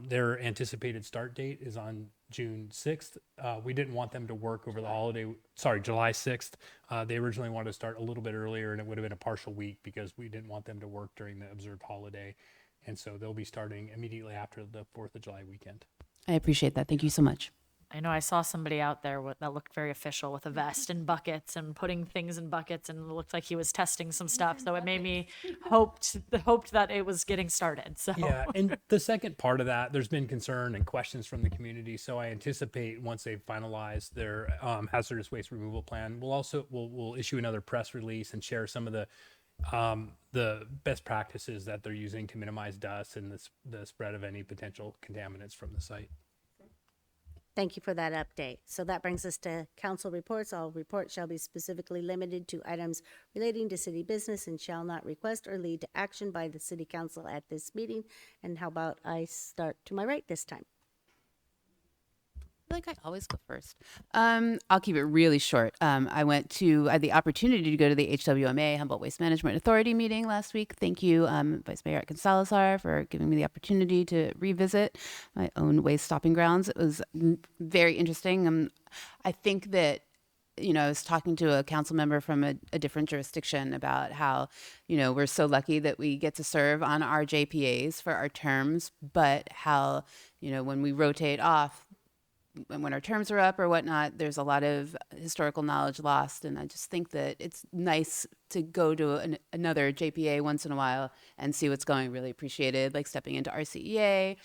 their anticipated start date is on June 6th. We didn't want them to work over the holiday, sorry, July 6th. They originally wanted to start a little bit earlier, and it would have been a partial week because we didn't want them to work during the observed holiday. And so they'll be starting immediately after the 4th of July weekend. I appreciate that. Thank you so much. I know I saw somebody out there that looked very official with a vest and buckets and putting things in buckets, and it looked like he was testing some stuff. So it made me hoped that it was getting started. So Yeah, and the second part of that, there's been concern and questions from the community. So I anticipate once they finalize their hazardous waste removal plan, we'll issue another press release and share some of the best practices that they're using to minimize dust and the spread of any potential contaminants from the site. Thank you for that update. So that brings us to council reports. All reports shall be specifically limited to items relating to city business and shall not request or lead to action by the city council at this meeting. And how about I start to my right this time? I feel like I always go first. I'll keep it really short. I had the opportunity to go to the HWMA, Humboldt Waste Management Authority meeting last week. Thank you, Vice Mayor Atkins Salazar, for giving me the opportunity to revisit my own waste stopping grounds. It was very interesting. I think that, I was talking to a council member from a different jurisdiction about how, we're so lucky that we get to serve on our JPAs for our terms, but how, when we rotate off, when our terms are up or whatnot, there's a lot of historical knowledge lost. And I just think that it's nice to go to another JPA once in a while and see what's going. Really appreciated, like stepping into RCEA.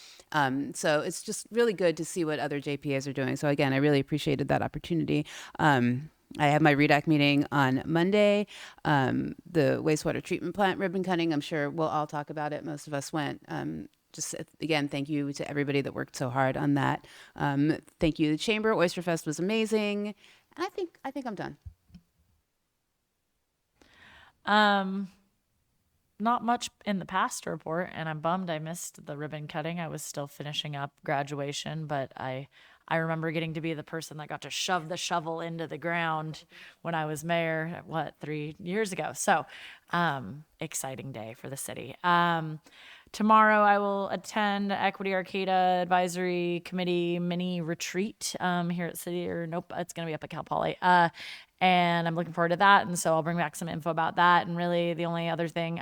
So it's just really good to see what other JPAs are doing. So again, I really appreciated that opportunity. I have my REDAC meeting on Monday. The wastewater treatment plant ribbon cutting, I'm sure we'll all talk about it. Most of us went. Just again, thank you to everybody that worked so hard on that. Thank you, the Chamber. Oyster Fest was amazing, and I think I'm done. not much in the past to report, and I'm bummed I missed the ribbon cutting. I was still finishing up graduation, but I remember getting to be the person that got to shove the shovel into the ground when I was mayor, 3 years ago. So, exciting day for the city. Tomorrow I will attend Equity Arcata Advisory Committee mini retreat here at City, it's going to be up at Cal Poly. And I'm looking forward to that. And so I'll bring back some info about that. And really the only other thing,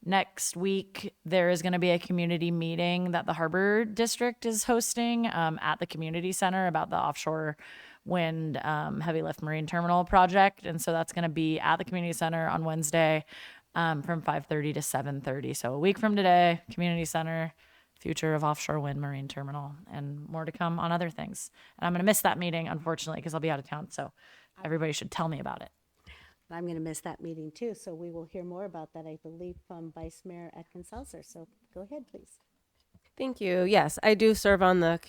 next week, there is going to be a community meeting that the Harbor District is hosting at the community center about the offshore wind heavy lift marine terminal project. And so that's going to be at the community center on Wednesday from 5:30 to 7:30. So a week from today, community center, future of offshore wind marine terminal, and more to come on other things. And I'm going to miss that meeting, unfortunately, because I'll be out of town. So everybody should tell me about it. I'm going to miss that meeting too, so we will hear more about that, I believe, from Vice Mayor Atkins Salzer. So go ahead, please. Thank you. Yes, I do serve on the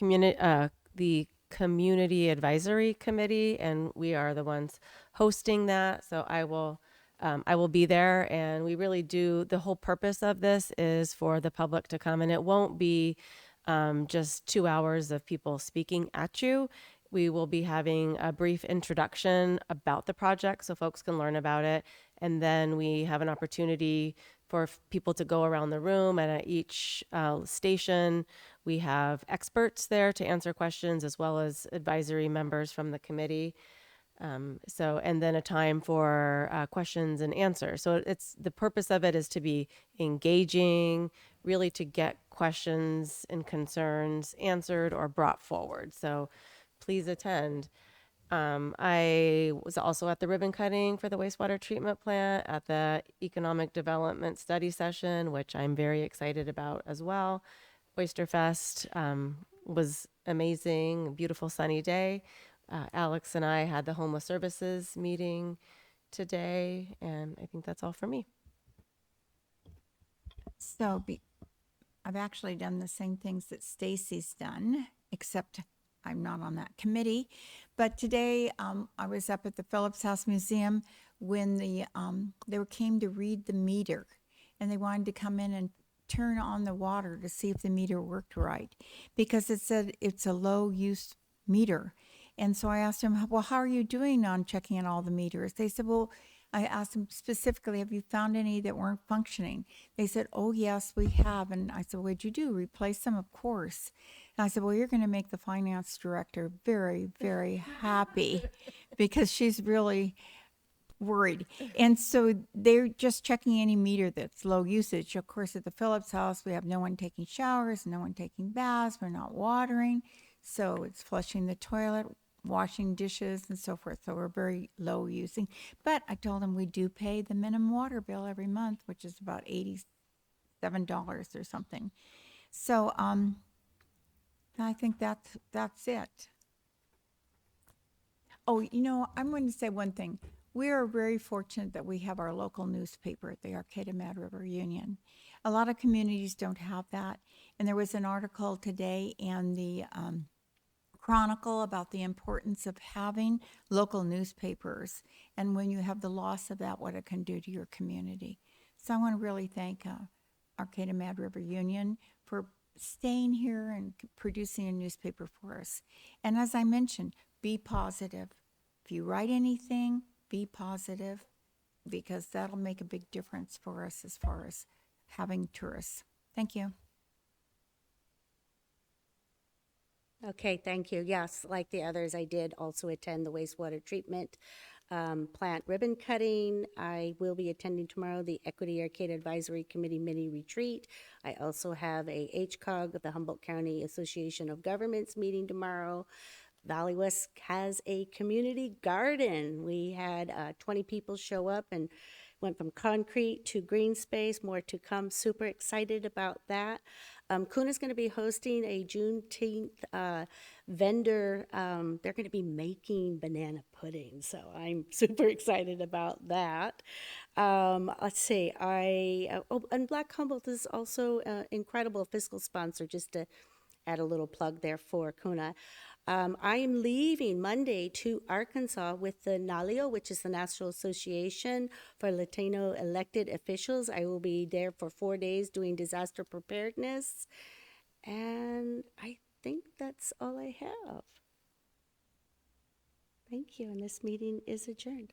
Community Advisory Committee, and we are the ones hosting that. So I will be there, and we really do. The whole purpose of this is for the public to come, and it won't be just 2 hours of people speaking at you. We will be having a brief introduction about the project so folks can learn about it. And then we have an opportunity for people to go around the room, and at each station, we have experts there to answer questions as well as advisory members from the committee. And then a time for questions and answers. So the purpose of it is to be engaging, really to get questions and concerns answered or brought forward. So please attend. I was also at the ribbon cutting for the wastewater treatment plant at the economic development study session, which I'm very excited about as well. Oyster Fest was amazing, beautiful sunny day. Alex and I had the homeless services meeting today, and I think that's all for me. So I've actually done the same things that Stacy's done, except I'm not on that committee. But today I was up at the Phillips House Museum when they came to read the meter, and they wanted to come in and turn on the water to see if the meter worked right, because it said it's a low use meter. And so I asked him, well, how are you doing on checking in all the meters? They said, well, I asked them specifically, have you found any that weren't functioning? They said, oh, yes, we have. And I said, what'd you do? Replace them, of course. And I said, well, you're going to make the finance director very, very happy because she's really worried. And so they're just checking any meter that's low usage. Of course, at the Phillips house, we have no one taking showers, no one taking baths, we're not watering. So it's flushing the toilet, washing dishes, and so forth. So we're very low using. But I told them we do pay the minimum water bill every month, which is about $87 or something. So I think that's it. Oh, you know, I'm going to say one thing. We are very fortunate that we have our local newspaper, the Arcata Mad River Union. A lot of communities don't have that. And there was an article today in the Chronicle about the importance of having local newspapers and when you have the loss of that, what it can do to your community. So I want to really thank Arcata Mad River Union for staying here and producing a newspaper for us. And as I mentioned, be positive. If you write anything, be positive because that'll make a big difference for us as far as having tourists. Thank you. Okay, thank you. Yes, like the others, I did also attend the wastewater treatment plant ribbon cutting. I will be attending tomorrow the Equity Arcade Advisory Committee mini retreat. I also have a HCOG, the Humboldt County Association of Governments meeting tomorrow. Valley West has a community garden. We had 20 people show up and went from concrete to green space, more to come. Super excited about that. Kuna's going to be hosting a Juneteenth vendor. They're going to be making banana pudding, so I'm super excited about that. Let's see, and Black Humboldt is also an incredible fiscal sponsor, just to add a little plug there for Kuna. I am leaving Monday to Arkansas with the NALIO, which is the National Association for Latino Elected Officials. I will be there for 4 days doing disaster preparedness. And I think that's all I have. Thank you, and this meeting is adjourned.